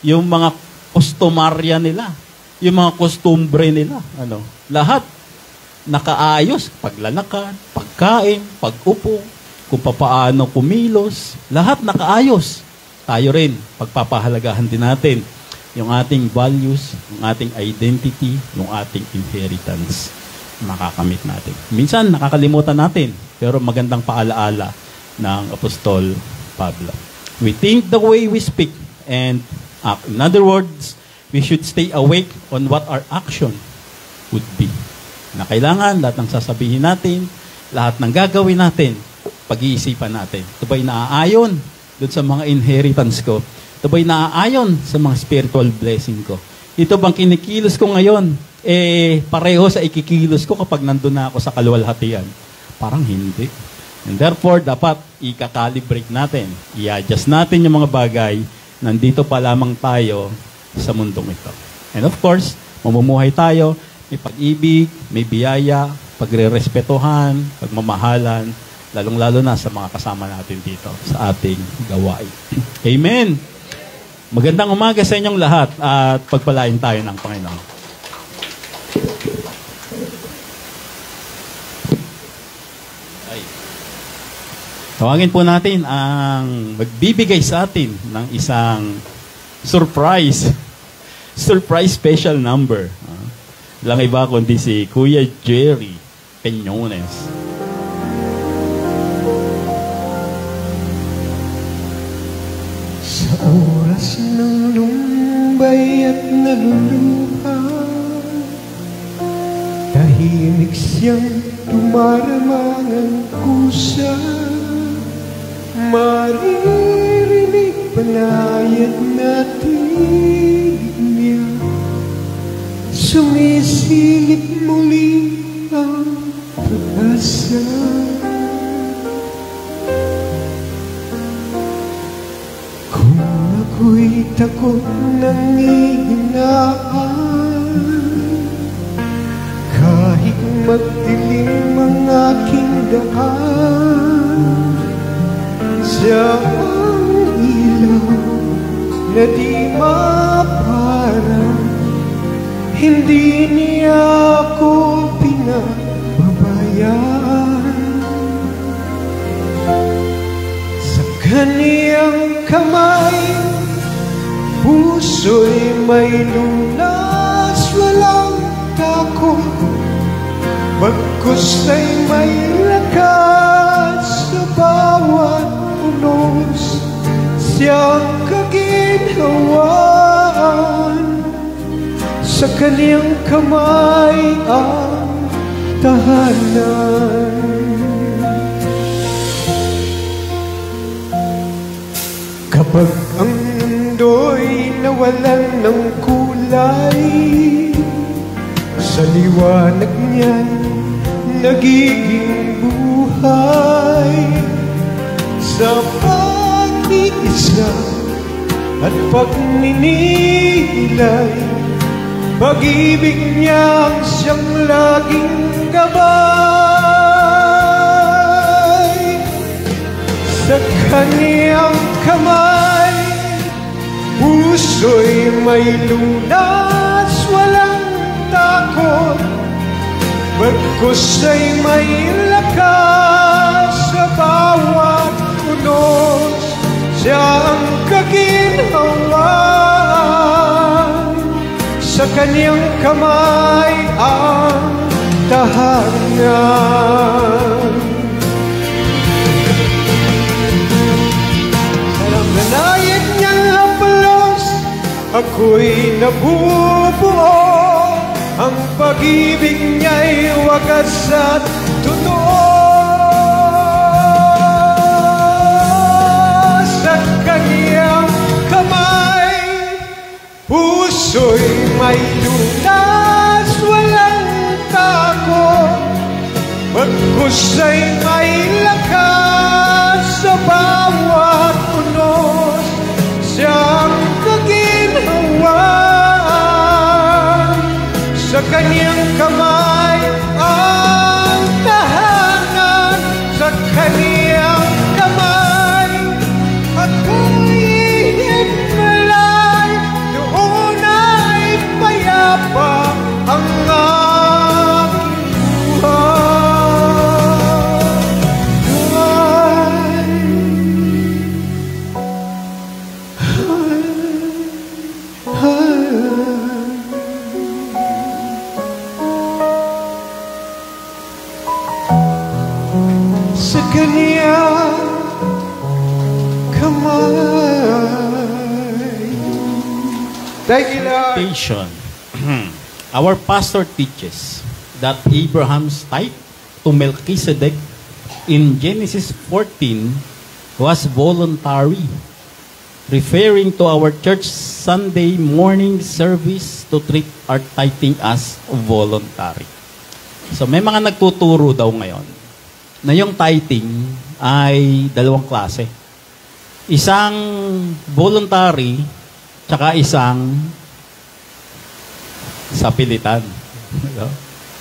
yung mga kustomarya nila, yung mga kostumbre nila. Lahat nakaayos, paglalakad, pagkain, pag-upo, kung papaano kumilos, lahat nakaayos. Tayo rin, pagpapahalagahan din natin yung ating values, yung ating identity, yung ating inheritance makakamit natin. Minsan, nakakalimutan natin, pero magandang paalaala ng Apostol Pablo. We think the way we speak and act. In other words, we should stay awake on what our action would be. Na kailangan, lahat ng sasabihin natin, lahat ng gagawin natin, pag-iisipan natin. Ito ba'y naaayon doon sa mga inheritance ko? Ito ba'y naaayon sa mga spiritual blessing ko? Ito bang kinikilos ko ngayon, pareho sa ikikilos ko kapag nandun na ako sa kaluwalhatian? Parang hindi. And therefore, dapat i-calibrate natin. I-adjust natin yung mga bagay. Nandito pa lamang tayo sa mundong ito. And of course, mamumuhay tayo, may pag-ibig, may biyaya, pagre-respetuhan, pagmamahalan, lalong-lalo na sa mga kasama natin dito sa ating gawain. Amen! Magandang umaga sa inyong lahat at pagpalain tayo ng Panginoon. Tawagin po natin ang magbibigay sa atin ng isang surprise special number. Lang iba kundi si Kuya Jerry Peñones. Sa oras ng lumbay at naluluha, tahimik siyang tumaramangang kusa. Maririnig panayad na tinig niya, sumisilip muli ang pag-asa. Kung ako'y takot ng ihinaan, kahit magdilim ang aking daan, siya ang ilaw na di maparang, hindi niya ako pinababayaan. Sa kaniyang kamay, puso'y may lunas, walang takot, bagkus ay may lakas sa bawat unos. Siyang kaginhawaan, sa kaniyang kamay ang tahanan. Kapag ang mundo'y nawalan ng kulay, sa liwanag niyan nagiging buhay. Sa pag-iisa at pagninilay, pag-ibig niyang siyang laging gabay. Sa kaniyang kamay, puso'y may lunas, walang takot, bagkus ay may lakas sa bawat unos. Siya ang kaginhawaan, sa kaniyang kamay ang tahanan. ako'y nabubuo. Ang pag-ibig niya'y wagas at totoo. Sa kanyang kamay, puso'y may lunas, walang takot. Bagkus ay may lakas sa bawat unos. Siyang kaginhawaan, sa kanyang kamay ang tahanan. Sa kanyang kamay ako'y hinalay, doon ay payapa ang aking sa kanyang kamay. Thank you, Lord. Quotation. Our pastor teaches that Abraham's tithe to Melchizedek in Genesis 14 was voluntary, referring to our church Sunday morning service to treat our tithing as voluntary. So may mga nagtuturo daw ngayon na yung tithing ay dalawang klase. Isang voluntary, tsaka isang sapilitan.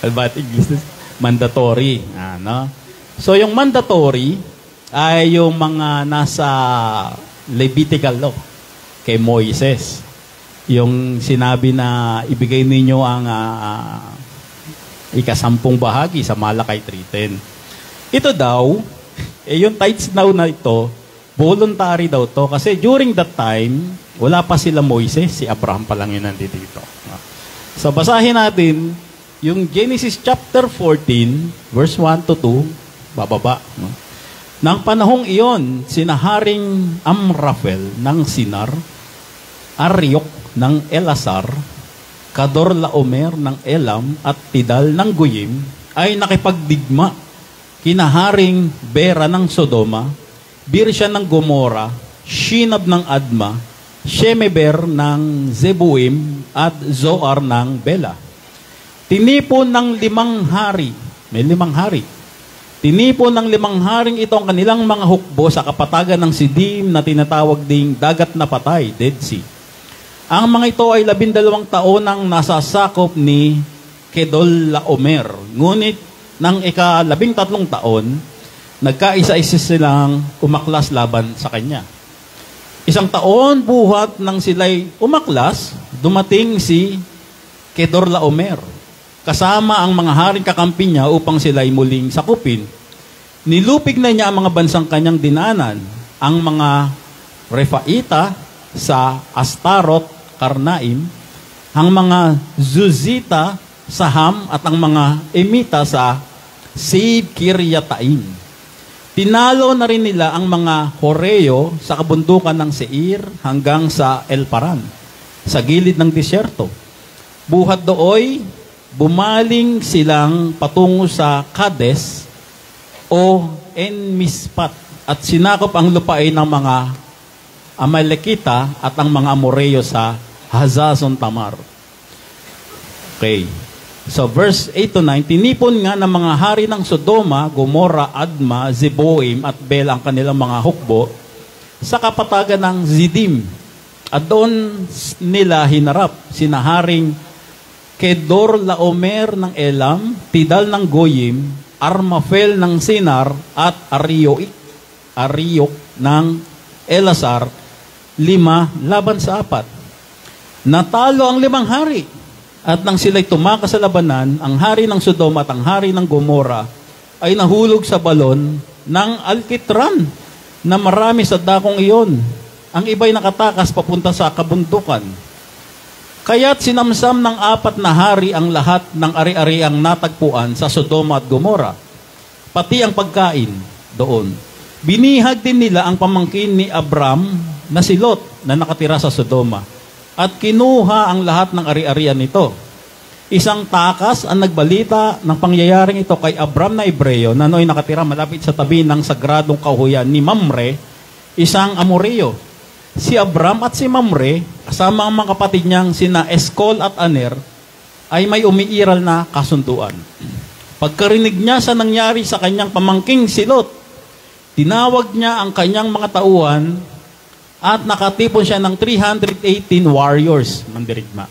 Albat English, mandatory. Ano? So yung mandatory ay yung mga nasa Levitical law kay Moises. Yung sinabi na ibigay ninyo ang ikasampung bahagi sa Malakay 3:10. Ito daw, yung tithes daw na ito, voluntary daw to kasi during that time, wala pa sila Moises, si Abraham pa lang yun nandito dito. So basahin natin yung Genesis chapter 14, verse 1 to 2, bababa. No? Nang panahong iyon, sina Haring Amrapel ng Sinar, Ariok ng Elasar, Kadorlaomer ng Elam at Tidal ng Goyim ay nakipagdigma kina Haring Bera ng Sodoma, Birsya ng Gomora, Shinab ng Adma, Shemeber ng Zeboim at Zoar ng Bela. Tinipon ng 5 hari, may 5 hari. Tinipon ng 5 haring ito ang kanilang mga hukbo sa kapatagan ng Sidim na tinatawag ding dagat na patay, Dead Sea. Ang mga ito ay 12 taon ang nasasakop ni Kedorlaomer. Ngunit ng ika-13 taon, nagkaisa-isa silang umaklas laban sa kanya. 1 taon buhat nang sila'y umaklas, dumating si Kedorlaomer kasama ang mga haring kakampi niya upang sila'y muling sakupin. Nilupig na niya ang mga bansang kanyang dinanan, ang mga Refaita sa Astarot, Karnaim, ang mga Zuzita sa Ham at ang mga Emita sa Seib Kiryataim. Tinalo na rin nila ang mga Horeo sa kabundukan ng Seir hanggang sa El Paran, sa gilid ng disyerto. Buhat dooy, bumaling silang patungo sa Kades o Enmispat at sinakop ang lupain ng mga Amalekita at ang mga Amoreo sa Hazazon Tamar. Okay. So verse 8 to 9, tinipon nga ng mga hari ng Sodoma, Gomora, Adma, Zeboim at Bela ang kanilang mga hukbo sa kapatagan ng Zidim. At doon nila hinarap sina Haring Kedorlaomer ng Elam, Tidal ng Goyim, Armapel ng Sinar at Ariok ng Elasar, 5 laban sa 4. Natalo ang 5 hari. At nang sila'y tumakas sa labanan, ang hari ng Sodoma at ang hari ng Gomora ay nahulog sa balon ng alkitran na marami sa dakong iyon. Ang iba'y nakatakas papunta sa kabundukan. Kaya't sinamsam ng 4 na hari ang lahat ng ari-ariang natagpuan sa Sodoma at Gomora, pati ang pagkain doon. Binihag din nila ang pamangkin ni Abram na si Lot na nakatira sa Sodoma. at kinuha ang lahat ng ari-arian nito. Isang takas ang nagbalita ng pangyayaring ito kay Abram na Hebreo na nooy nakatira malapit sa tabi ng sagradong kahuyan ni Mamre, isang Amoreo. Si Abram at si Mamre, kasama ang mga kapatid niyang sina Eskol at Aner, ay may umiiral na kasunduan. Pagkarinig niya sa nangyari sa kanyang pamangking si Lot, tinawag niya ang kanyang mga tauhan at nakatipon siya ng 318 warriors, mandirigma.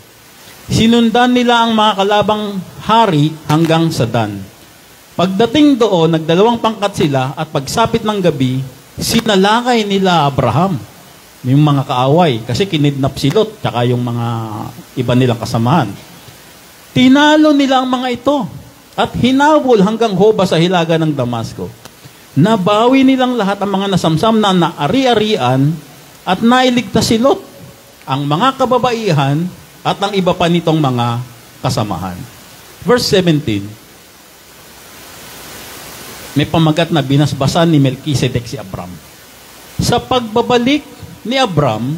Sinundan nila ang mga kalabang hari hanggang sa Dan. Pagdating doon, nagdalawang pangkat sila at pagsapit ng gabi, sinalakay nila Abraham, yung mga kaaway, kasi kinidnap si Lot, tsaka yung mga iba nilang kasamahan. Tinalo nila ang mga ito at hinabol hanggang Hoba sa hilaga ng Damasco. Nabawi nilang lahat ang mga nasamsam na naari-arian at nailigtas si Lot, ang mga kababaihan at ang iba pa nitong mga kasamahan. Verse 17, may pamagat na binasbasan ni Melchizedek si Abram. Sa pagbabalik ni Abram,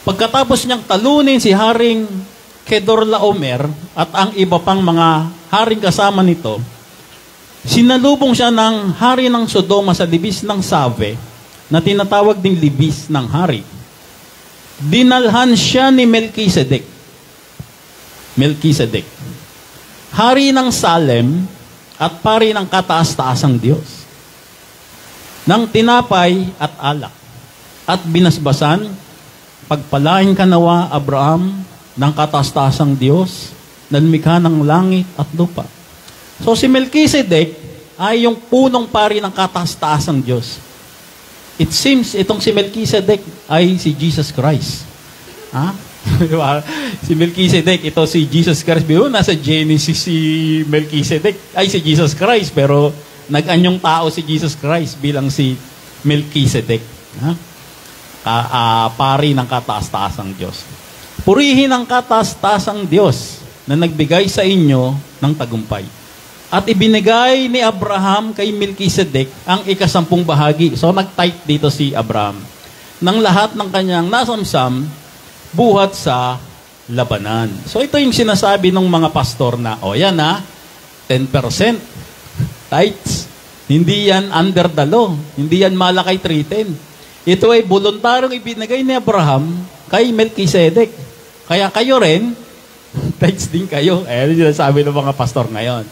pagkatapos niyang talunin si Haring Kedorlaomer at ang iba pang mga haring kasama nito, sinalubong siya ng hari ng Sodoma sa libis ng Save, na tinatawag ding libis ng hari. Dinalhan siya ni Melchizedek, hari ng Salem at pari ng kataas-taasang Diyos, ng tinapay at alak, at binasbasan, pagpalain ka nawa, Abraham, ng kataas-taasang Diyos, na lumikha ng langit at lupa. So si Melchizedek ay yung punong pari ng kataas-taasang Diyos. It seems, itong si Melchizedek ay si Jesus Christ. Ha? Si Melchizedek, ito si Jesus Christ. Pero nasa Genesis si Melchizedek, ay si Jesus Christ. Pero nag-anyong tao si Jesus Christ bilang si Melchizedek. Ha? Pari ng kataas-taasang Diyos. Purihin ang kataas-taasang Diyos na nagbigay sa inyo ng tagumpay. At ibinigay ni Abraham kay Melchizedek ang 10 bahagi. So nag-tithe dito si Abraham ng lahat ng kanyang nasamsam buhat sa labanan. So ito yung sinasabi ng mga pastor na, yan 10% tithes. Hindi yan under the law. Hindi yan malakay 310. Ito ay voluntaryong ibinigay ni Abraham kay Melchizedek. Kaya kayo rin, tithes din kayo. Ayan yung sinasabi ng mga pastor ngayon.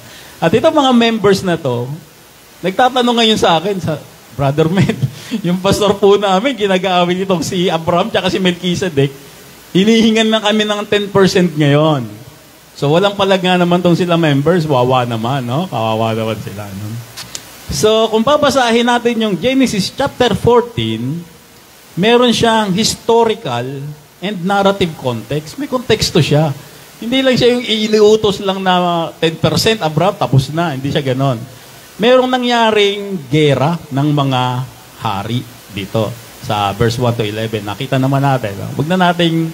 At itong mga members na to, nagtatanong ngayon sa akin, sa Brother Med, yung pastor po namin, ginagawin itong si Abraham tsaka si Melchizedek, hinihingan na kami ng 10% ngayon. So walang palag nga naman tong sila members, wawa naman, no? Kawawa naman sila, no? So kung babasahin natin yung Genesis chapter 14, meron siyang historical and narrative context. May konteksto siya. Hindi lang siya yung iniutos lang na 10% Abraham, tapos na. Hindi siya ganon. Merong nangyaring gera ng mga hari dito sa verse 1 to 11. Nakita naman natin. Huwag na nating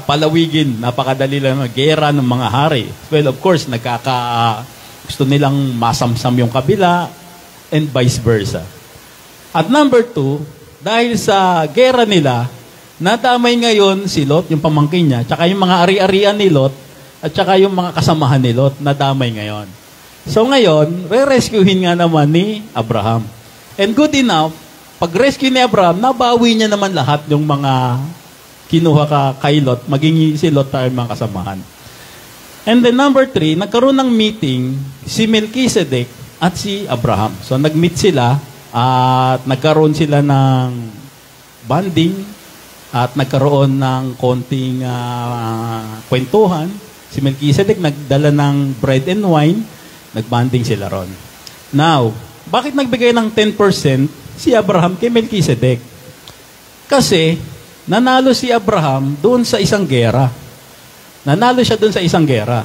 palawigin. Napakadali lang ng gera ng mga hari. Well, of course, gusto nilang masamsam yung kabila and vice versa. At number 2, dahil sa gera nila, nadamay ngayon si Lot, yung pamangkin niya, tsaka yung mga ari-arian ni Lot, at tsaka yung mga kasamahan ni Lot, nadamay ngayon. So ngayon, re-rescuehin nga naman ni Abraham. And good enough, pag-rescue ni Abraham, nabawi niya naman lahat yung mga kinuha kay Lot, maging si Lot tayo mga kasamahan. And then number 3, nagkaroon ng meeting si Melchizedek at si Abraham. So nag-meet sila at nagkaroon sila ng bonding, at nagkaroon ng konting kwentuhan. Si Melchizedek nagdala ng bread and wine, nagbanding sila ron. Now, bakit nagbigay ng 10% si Abraham kay Melchizedek? Kasi, nanalo si Abraham doon sa isang gera. Nanalo siya doon sa isang gera.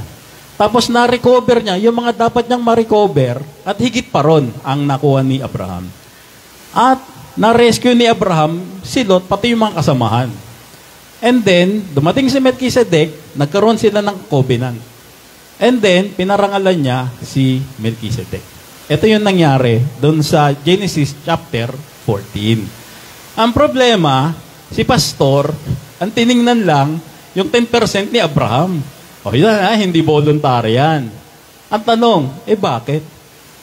Tapos na-recover niya yung mga dapat niyang ma-recover at higit pa ron ang nakuha ni Abraham. At na-rescue ni Abraham si Lot, pati yung mga kasamahan. And then, dumating si Melchizedek, nagkaroon sila ng covenant. And then, pinarangalan niya si Melchizedek. Ito yung nangyari doon sa Genesis chapter 14. Ang problema, si pastor Ang tiningnan lang, yung 10% ni Abraham. O yun hindi voluntary yan. Ang tanong, bakit?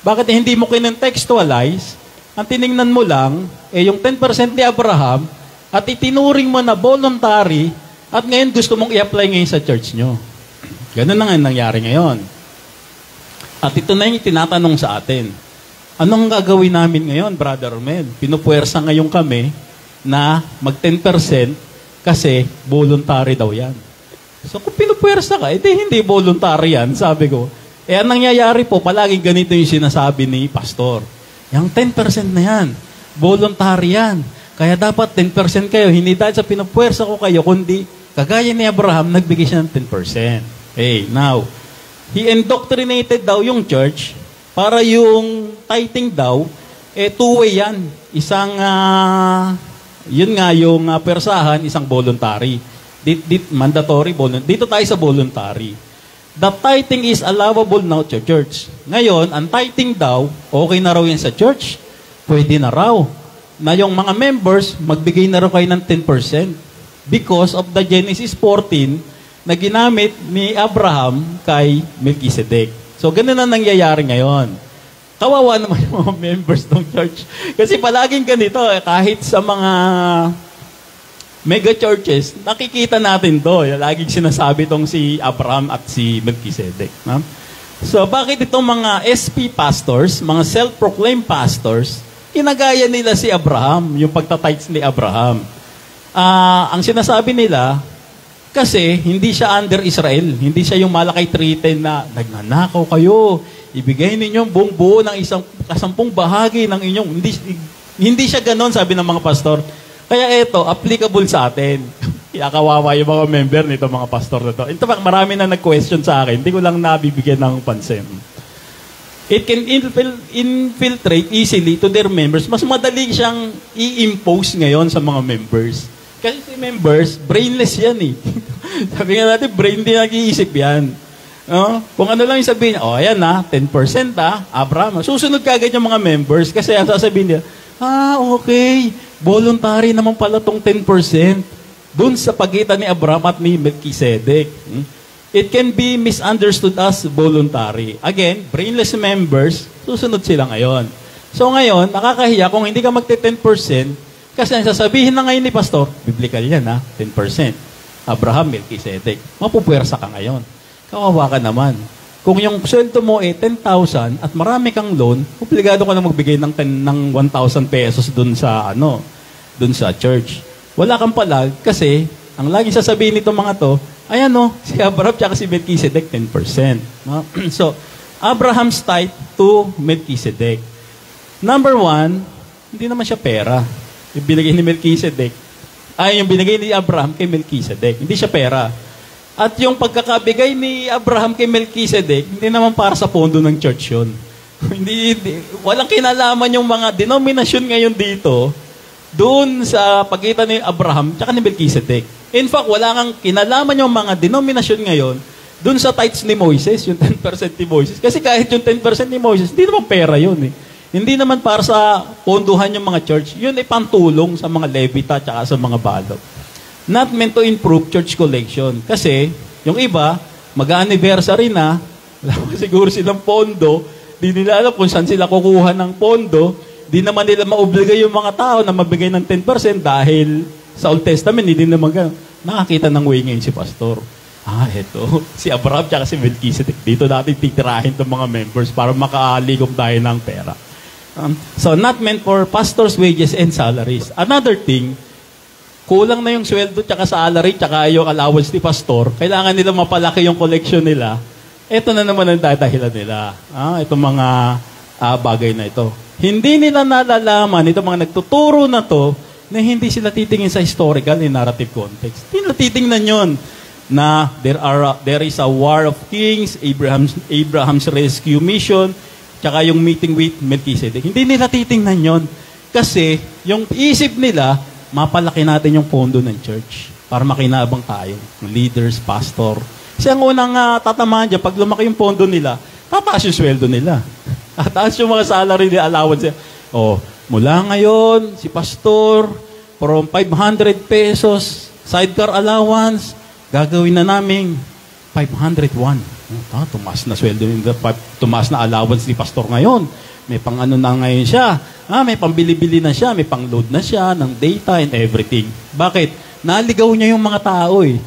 Bakit hindi mo kinentextualize? Ang tiningnan mo lang, yung 10% ni Abraham, at itinuring mo na voluntary, at ngayon gusto mong i-apply ngayon sa church nyo. Ganun na nga nangyari ngayon. At ito na yung tinatanong sa atin. Anong gagawin namin ngayon, Brother Romel? Pinupuwersa ngayon kami na mag 10% kasi voluntary daw yan. So kung pinupuwersa ka, hindi voluntary yan, sabi ko. Ang nangyayari po, palaging ganito yung sinasabi ni Pastor. Yung 10% na yan, voluntary yan. Kaya dapat 10% kayo, hindi dahil sa pinupuwersa ko kayo, kundi kagaya ni Abraham, nagbigay siya ng 10%. Now, he indoctrinated daw yung church para yung tithing daw, two-way yan. Isang, yun nga yung persahan, isang voluntary. Mandatory, dito tayo sa voluntary. The tithing is allowable now to church. Ngayon, ang tithing daw, okay na raw yan sa church. Pwede na raw. Na yung mga members, magbigay na raw kayo ng 10% because of the Genesis 14 na ginamit ni Abraham kay Melchizedek. So, ganun na nangyayari ngayon. Kawawa naman yung mga members ng church. Kasi palaging ganito, kahit sa mga mega churches, nakikita natin to. Laging sinasabi tong si Abraham at si Melchizedek. So, bakit itong mga SP pastors, mga self-proclaimed pastors, kinagaya nila si Abraham, yung pagtatites ni Abraham? Ang sinasabi nila, kasi hindi siya under Israel. Hindi siya yung Malakay 3:10 na nagnanakaw kayo. Ibigay ninyo buong buo ng kasampung bahagi ng inyong... Hindi siya ganon, sabi ng mga pastor. Kaya ito, applicable sa atin. Kaya kawawa yung mga member nito, mga pastor na to. Ito, marami na nag-question sa akin. Hindi ko lang nabibigyan ng pansin. It can infiltrate easily to their members. Mas madali siyang i-impose ngayon sa mga members. Kasi si members, brainless yan eh. Sabi nga natin, brain din nag-iisip yan. Kung ano lang yung sabihin niya, ayan na, 10% Abraham. Susunod kagad yung mga members kasi ang sasabihin niya, okay, voluntary naman pala tong 10% dun sa pagitan ni Abraham at ni Melchizedek. It can be misunderstood as voluntary. Again, brainless members, susunod sila ngayon. So ngayon, nakakahiya kung hindi ka magte-10%, kasi ang sasabihin na ngayon ni Pastor, biblical yan 10%. Abraham, Melchizedek. Mapupuwersa ka ngayon. Kawawa ka naman. Kung yung sweldo mo 10,000 at marami kang loan, obligado ka na magbigay ng 1,000 pesos dun sa church. Wala kang palag kasi ang laging sasabihin nito mga to, ayan si Abraham at si Melchizedek 10%. So, Abraham's tithe to Melchizedek. Number 1, hindi naman siya pera. Yung binigay ni Melchizedek, yung binigay ni Abraham kay Melchizedek. Hindi siya pera. At yung pagkakabigay ni Abraham kay Melchizedek, hindi naman para sa pondo ng church yun. Walang kinalaman yung mga denominasyon ngayon dito doon sa pagitan ni Abraham at ni Melchizedek. In fact, wala kang kinalaman yung mga denominasyon ngayon doon sa tithes ni Moises, yung 10% ni Moises. Kasi kahit yung 10% ni Moises, hindi naman pera yun Hindi naman para sa ponduhan yung mga church. Yun ay pantulong sa mga levita at sa mga balot. Not meant to improve church collection. Kasi, yung iba, mag-anniversary na, wala pa siguro silang pondo, di nila alam kung saan sila kukuha ng pondo, di naman nila maobligay yung mga tao na mabigay ng 10% dahil sa Old Testament, hindi naman gano'n. Nakakita ng way ngayon si Pastor. Eto, si Abraham at si Melchizedek. Dito natin titirahin itong mga members para makaaligom tayo ng pera. So, not meant for pastors' wages and salaries. Another thing, kulang na yung sweldo tsaka salary tsaka yung allowance ni pastor. Kailangan nila mapalaki yung collection nila. Ito na naman ang dadahilan nila. Itong mga bagay na ito. Hindi nila nalalaman, itong mga nagtuturo na to, na hindi sila titingin sa historical and narrative context. Hindi nila titingnan yun na there is a war of kings, Abraham's rescue mission, tsaka yung meeting with Melchizedek. Hindi nila titingnan yon kasi yung isip nila, mapalaki natin yung pondo ng church para makinabang tayo, leaders, pastor. Kasi ang unang tatamaan dyan, pag lumaki yung pondo nila, tataas yung sweldo nila. Tataas yung mga salary nila, allowance. Mula ngayon, si pastor, from 500 pesos Sidecar allowance, gagawin na namin 501. Tumaas na sweldo, tumaas na allowance ni pastor ngayon. May pang ano na ngayon siya. May pambili-bili na siya, may pang-load na siya ng data and everything. Bakit? Naligaw niya yung mga tao eh.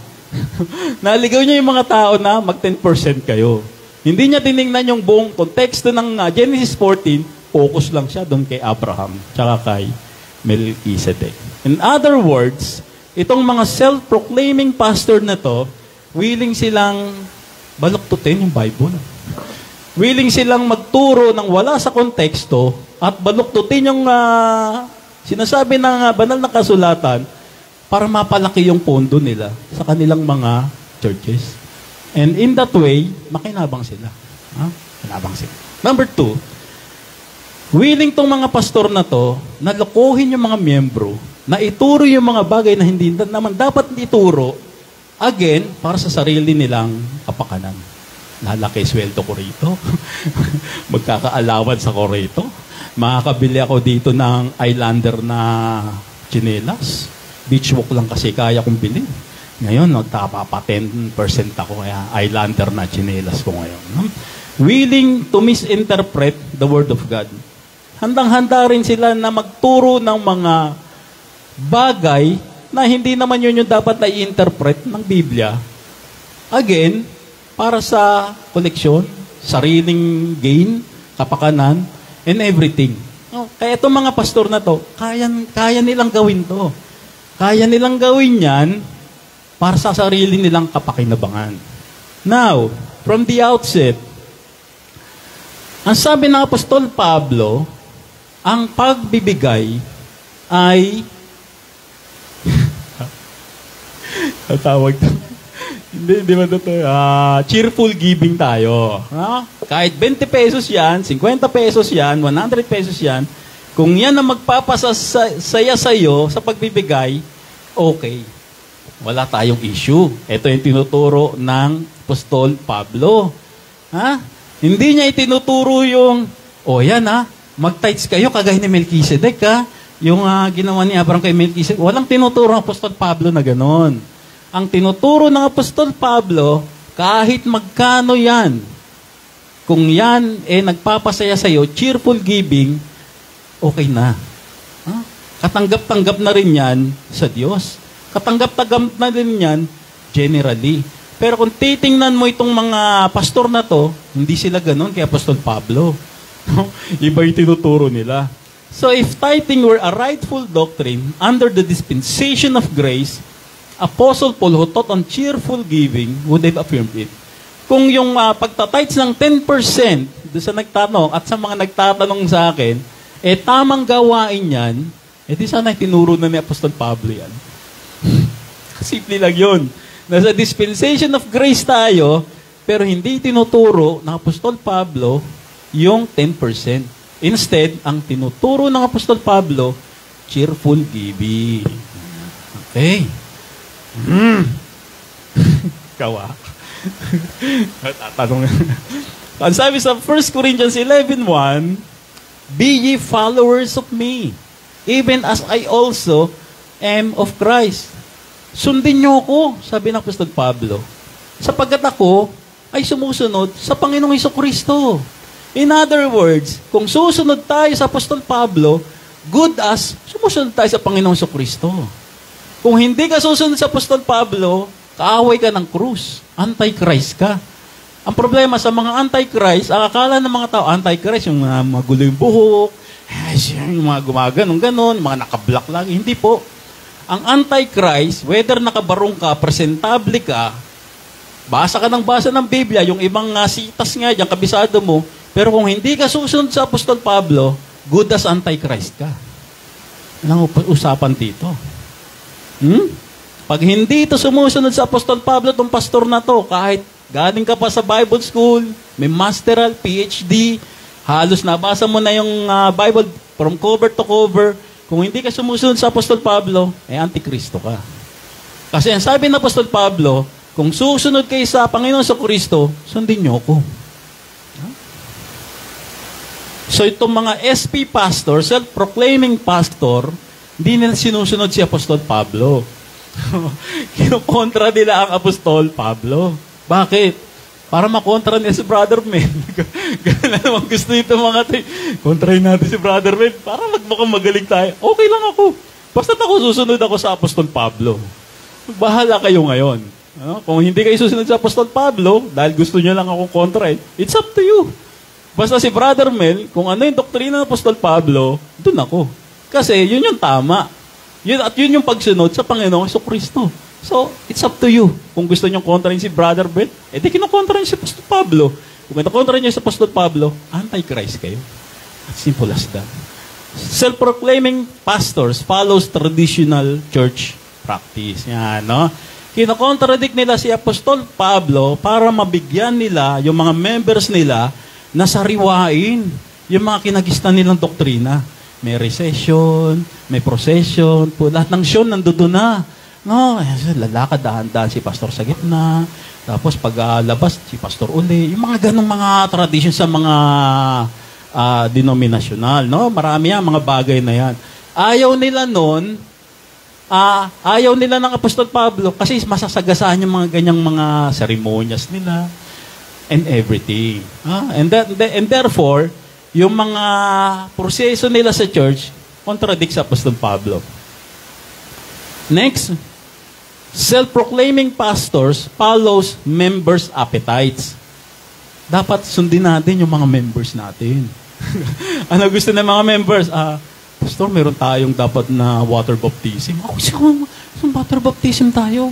Naligaw niya yung mga tao na mag 10% kayo. Hindi niya tinignan yung buong konteksto ng Genesis 14, focus lang siya doon kay Abraham, tsaka kay Melchizedek. In other words, itong mga self-proclaiming pastor na to, willing silang baluktutin yung Bible. Willing silang magturo ng wala sa konteksto at baluktutin yung sinasabi ng banal na kasulatan para mapalaki yung pondo nila sa kanilang mga churches. And in that way, makinabang sila. Makinabang sila. Number 2, willing tong mga pastor na to na lokohin yung mga miyembro, na ituro yung mga bagay na hindi naman dapat ituro, again, para sa sarili nilang kapakanan. Lalaki sweldo ko rito. Magkakaalawan sa ko rito. Makakabili ako dito ng Islander na tsinelas. Beach walk lang kasi kaya kong bilhin. Ngayon, nagtapapa 10% ako, kaya Islander na tsinelas ko ngayon. Willing to misinterpret the Word of God. Handang-handa rin sila na magturo ng mga bagay na hindi naman yun yung dapat na i-interpret ng Biblia. Again, para sa koleksyon, sariling gain, kapakanan, and everything. Kaya itong mga pastor na to, kaya nilang gawin to. Kaya nilang gawin yan para sa sarili nilang kapakinabangan. Now, from the outset, ang sabi ng Apostol Pablo, ang pagbibigay ay tawag to. Hindi man ito. Cheerful giving tayo. Kahit 20 pesos yan, 50 pesos yan, 100 pesos yan, kung yan ang magpapasaya sa'yo sa pagbibigay, okay. Wala tayong issue. Ito yung tinuturo ng Apostol Pablo. Hindi niya itinuturo yung, yan mag-tithes kayo kagaya ni Melchizedek yung ginawa ni Abraham kay Melchizedek. Walang tinuturo ng Apostol Pablo na ganon. Ang tinuturo ng Apostol Pablo, kahit magkano yan, kung yan nagpapasaya sa'yo, cheerful giving, okay na. Katanggap-tanggap na rin yan sa Diyos. Katanggap-tanggap na rin yan generally. Pero kung titingnan mo itong mga pastor na to, hindi sila ganon kay Apostol Pablo. Iba yung tinuturo nila. So if tithing were a rightful doctrine under the dispensation of grace, Apostle Paul who taught on cheerful giving would have affirmed it. Kung yung pagtatites ng 10% doon sa nagtanong at sa mga nagtatanong sa akin, tamang gawain yan, di sana tinuro na ni Apostol Pablo yan. Simple lang yun. Nasa dispensation of grace tayo, pero hindi tinuturo ng Apostol Pablo yung 10%. Instead, ang tinuturo ng Apostol Pablo, cheerful giving. Okay. Kawa. Tatanong. Ang sabi sa 1 Corinthians 11:1, be ye followers of me, even as I also am of Christ. Sundin niyo ako, sabi ng Apostol Pablo, sapagkat ako ay sumusunod sa Panginoong Hesukristo. In other words, kung susunod tayo sa Apostol Pablo, good as sumusunod tayo sa Panginoong Hesukristo. Kung hindi ka susunod sa Apostol Pablo, kaaway ka ng krus. Antichrist ka. Ang problema sa mga antichrist, ang akala ng mga tao, antichrist, yung mga magulo yung buhok, yung mga gumaganong-ganon, mga nakablock lang. Hindi po. Ang antichrist, whether nakabarong ka, presentable ka, basa ka ng Biblia, yung ibang sitas nga dyan, kabisado mo, pero kung hindi ka susunod sa Apostol Pablo, good as antichrist ka. Anong usapan dito? Pag hindi ito sumusunod sa Apostol Pablo, itong pastor na to, kahit galing ka pa sa Bible school, may masteral, PhD, halos nabasa mo na yung Bible from cover to cover, kung hindi ka sumusunod sa Apostol Pablo, antikristo ka. Kasi ang sabi ng Apostol Pablo, kung susunod kayo sa Panginoon sa Kristo, sundin niyo ako. So itong mga SP pastor, self-proclaiming pastor, hindi nila sinusunod si Apostol Pablo. Kinukontra nila ang Apostol Pablo. Bakit? Para makontra niya si Brother Mel. Ganun na naman gusto nito mga tayo. Kontrahin natin si Brother Mel para magmukhang magaling tayo. Okay lang ako. Basta ako susunod ako sa Apostol Pablo. Bahala kayo ngayon. Kung hindi kayo susunod sa Apostol Pablo, dahil gusto nyo lang akong kontrahin, it's up to you. Basta si Brother Mel, kung ano yung doktrina ng Apostol Pablo, dun ako. Kasi yun yung tama. Yun yung pagsunod sa Panginoong Jesucristo. So, it's up to you. Kung gusto nyo kontrahin si Brother Mel, di kinokontrahin si Apostol Pablo. Kung kinokontrahin nyo si Apostol Pablo, anti-Christ kayo. As simple as that. Self-proclaiming pastors follows traditional church practice. Yan, no? Kinokontradict nila si Apostol Pablo para mabigyan nila, yung mga members nila, na sariwain yung mga kinagistan nilang doktrina. May recession, may procession, po, lahat ng syon nandoon na. No, lalakad, dahan-dahan si pastor sa gitna, tapos pag labas, si pastor uli. Yung mga ganong mga tradition sa mga denominasyonal, no? Marami yan, mga bagay na yan. Ayaw nila nun, ayaw nila ng Apostol Pablo kasi masasagasaan yung mga ganyang mga ceremonias nila and everything. And therefore, yung mga proseso nila sa church, contradict sa Apostol Pablo. Next, self-proclaiming pastors follows members' appetites. Dapat sundin natin yung mga members natin. Ano gusto ng mga members? Pastor, meron tayong dapat na water baptism. Saan water baptism tayo?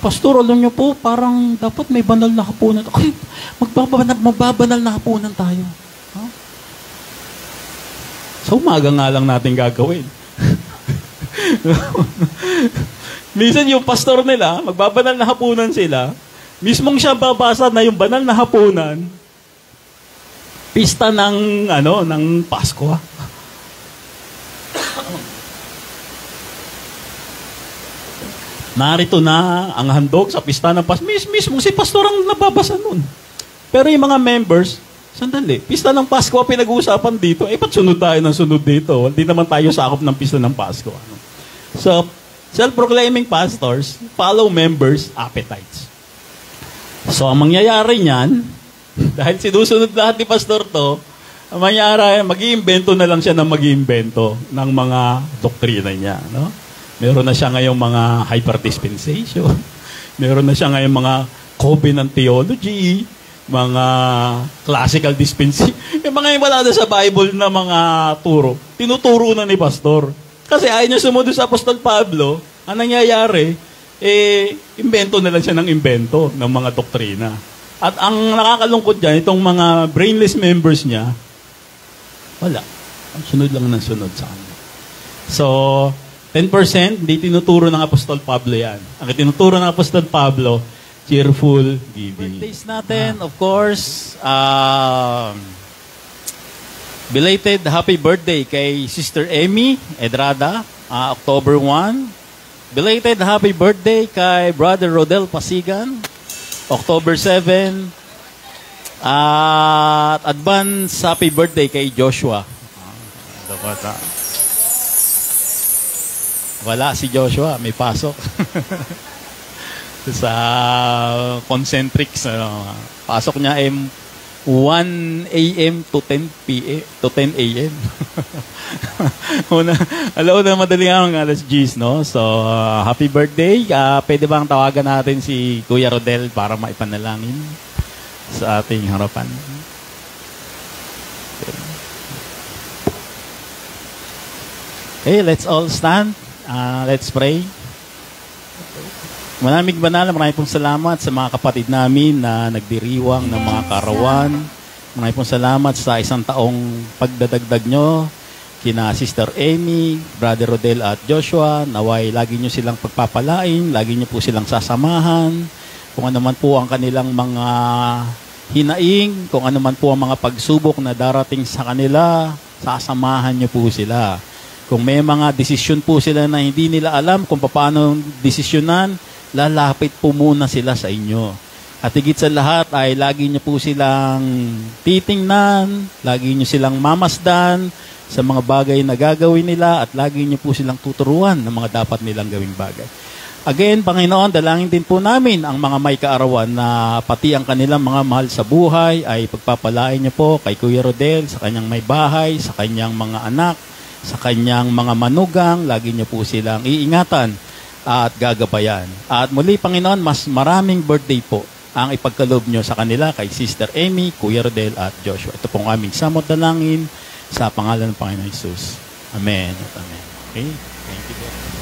Pastor, alam niyo po, parang dapat may banal na hapunan. Okay, magbabanal na hapunan tayo. So, umaga nga lang natin gagawin. Minsan yung pastor nila, magbabanal na hapunan sila, mismong siya babasa na yung banal na hapunan, pista ng, ng Pasko. Narito na ang handog sa pista ng Pasko. Mismong si pastor ang nababasa nun. Pero yung mga members, sandali, pista ng Pasko pinag-uusapan dito. Ba't sunod tayo ng sunod dito? Hindi naman tayo sakop ng pista ng Pasko. So, self-proclaiming pastors follow members' appetites. So, ang mangyayari niyan, dahil sinusunod lahat ni pastor to, ang mangyayari, mag-iimbento na lang siya ng mag-iimbento ng mga doktrina niya. No? Meron na siya ngayong mga hyper-dispensation. Meron na siya ngayong mga covenant theology, mga classical dispensation, yung mga yung wala sa Bible na mga turo, tinuturo na ni pastor. Kasi ayaw niya sumunod sa Apostol Pablo, ang nangyayari, invento na lang siya ng invento ng mga doktrina. At ang nakakalungkot dyan, itong mga brainless members niya, wala. Ang sunod lang ng sunod sa kanya. So, 10%, hindi tinuturo ng Apostol Pablo yan. Ang tinuturo ng Apostol Pablo, cheerful giving. Birthdays natin, of course, belated happy birthday kay Sister Emmy Edrada, October 1. Belated happy birthday kay Brother Rodel Pasigan, October 7. At advance happy birthday kay Joshua. Wala si Joshua, may pasok. Sa concentrics, pasok niya 1 a.m. to 10 p.m. to 10 a.m. Alaw na madaling araw ng alas 10, no? So, happy birthday. Pwede bang tawagan natin si Kuya Rodel para maipanalangin sa ating harapan? Okay, let's all stand. Let's pray. Maraming pong salamat sa mga kapatid namin na nagdiriwang ng mga karawan. Maraming pong salamat sa isang taong pagdadagdag nyo kina Sister Amy, Brother Rodel at Joshua. Naway lagi nyo silang pagpapalain, lagi nyo po silang sasamahan. Kung ano man po ang kanilang mga hinaing, kung ano man po ang mga pagsubok na darating sa kanila, sasamahan nyo po sila. Kung may mga desisyon po sila na hindi nila alam kung paano desisyonan, lalapit po muna sila sa inyo. At higit sa lahat ay lagi niyo po silang titingnan, lagi niyo silang mamasdan sa mga bagay na gagawin nila at lagi niyo po silang tuturuan ng mga dapat nilang gawing bagay. Again, Panginoon, dalangin din po namin ang mga may kaarawan na pati ang kanilang mga mahal sa buhay ay pagpapalain niyo po kay Kuya Rodel, sa kanyang may bahay, sa kanyang mga anak, sa kanyang mga manugang. Lagi niyo po silang iingatan at gagabayan. At muli, Panginoon, mas maraming birthday po ang ipagkaloob niyo sa kanila kay Sister Amy, Kuya Rodel at Joshua. Ito pong aming samot dalangin sa pangalan ng Panginoon Jesus. Amen at amen. Okay? Thank you, Lord.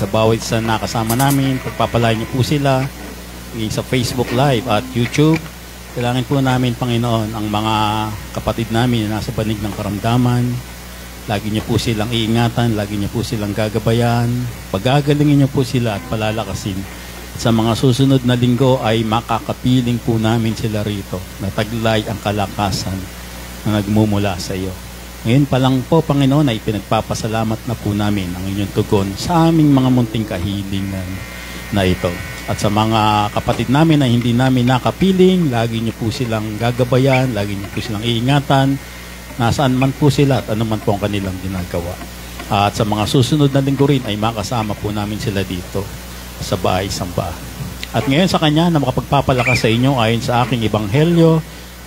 Sa bawat isa na kasama namin, pagpapalain niyo po sila sa Facebook Live at YouTube. Kailangan po namin, Panginoon, ang mga kapatid namin na nasa banig ng karamdaman, Lagi niyo po silang iingatan, lagi niyo po silang gagabayan, pagagalingin niyo po sila at palalakasin. Sa mga susunod na linggo ay makakapiling po namin sila rito na taglay ang kalakasan na nagmumula sa iyo. Ngayon pa lang po, Panginoon, ay pinagpapasalamat na po namin ang inyong tugon sa aming mga munting kahilingan na ito. At sa mga kapatid namin na hindi namin nakapiling, lagi niyo po silang gagabayan, lagi niyo po silang iingatan, nasaan man po sila at ano man po ang kanilang ginagawa. At sa mga susunod na linggo rin ay makasama po namin sila dito sa bahay-sambahan. At ngayon sa Kanya na makapagpapalakas sa inyo ayon sa aking ebanghelyo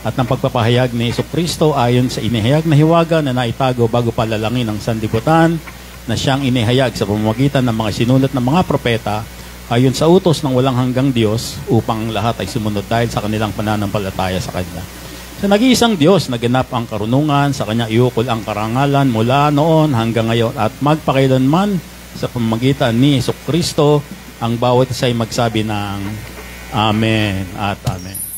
at ng pagpapahayag ni Jesucristo ayon sa inihayag na hiwaga na naitago bago palalangin ng sanlibutan na siyang inihayag sa pamamagitan ng mga sinulat ng mga propeta ayon sa utos ng walang hanggang Diyos upang lahat ay sumunod dahil sa kanilang pananampalataya sa Kanya. Sa nag-iisang Diyos, naganap ang karunungan, sa Kanya iukol ang karangalan mula noon hanggang ngayon at magpakailanman sa pamamagitan ni Jesucristo ang bawat isa ay magsabi ng Amen at Amen.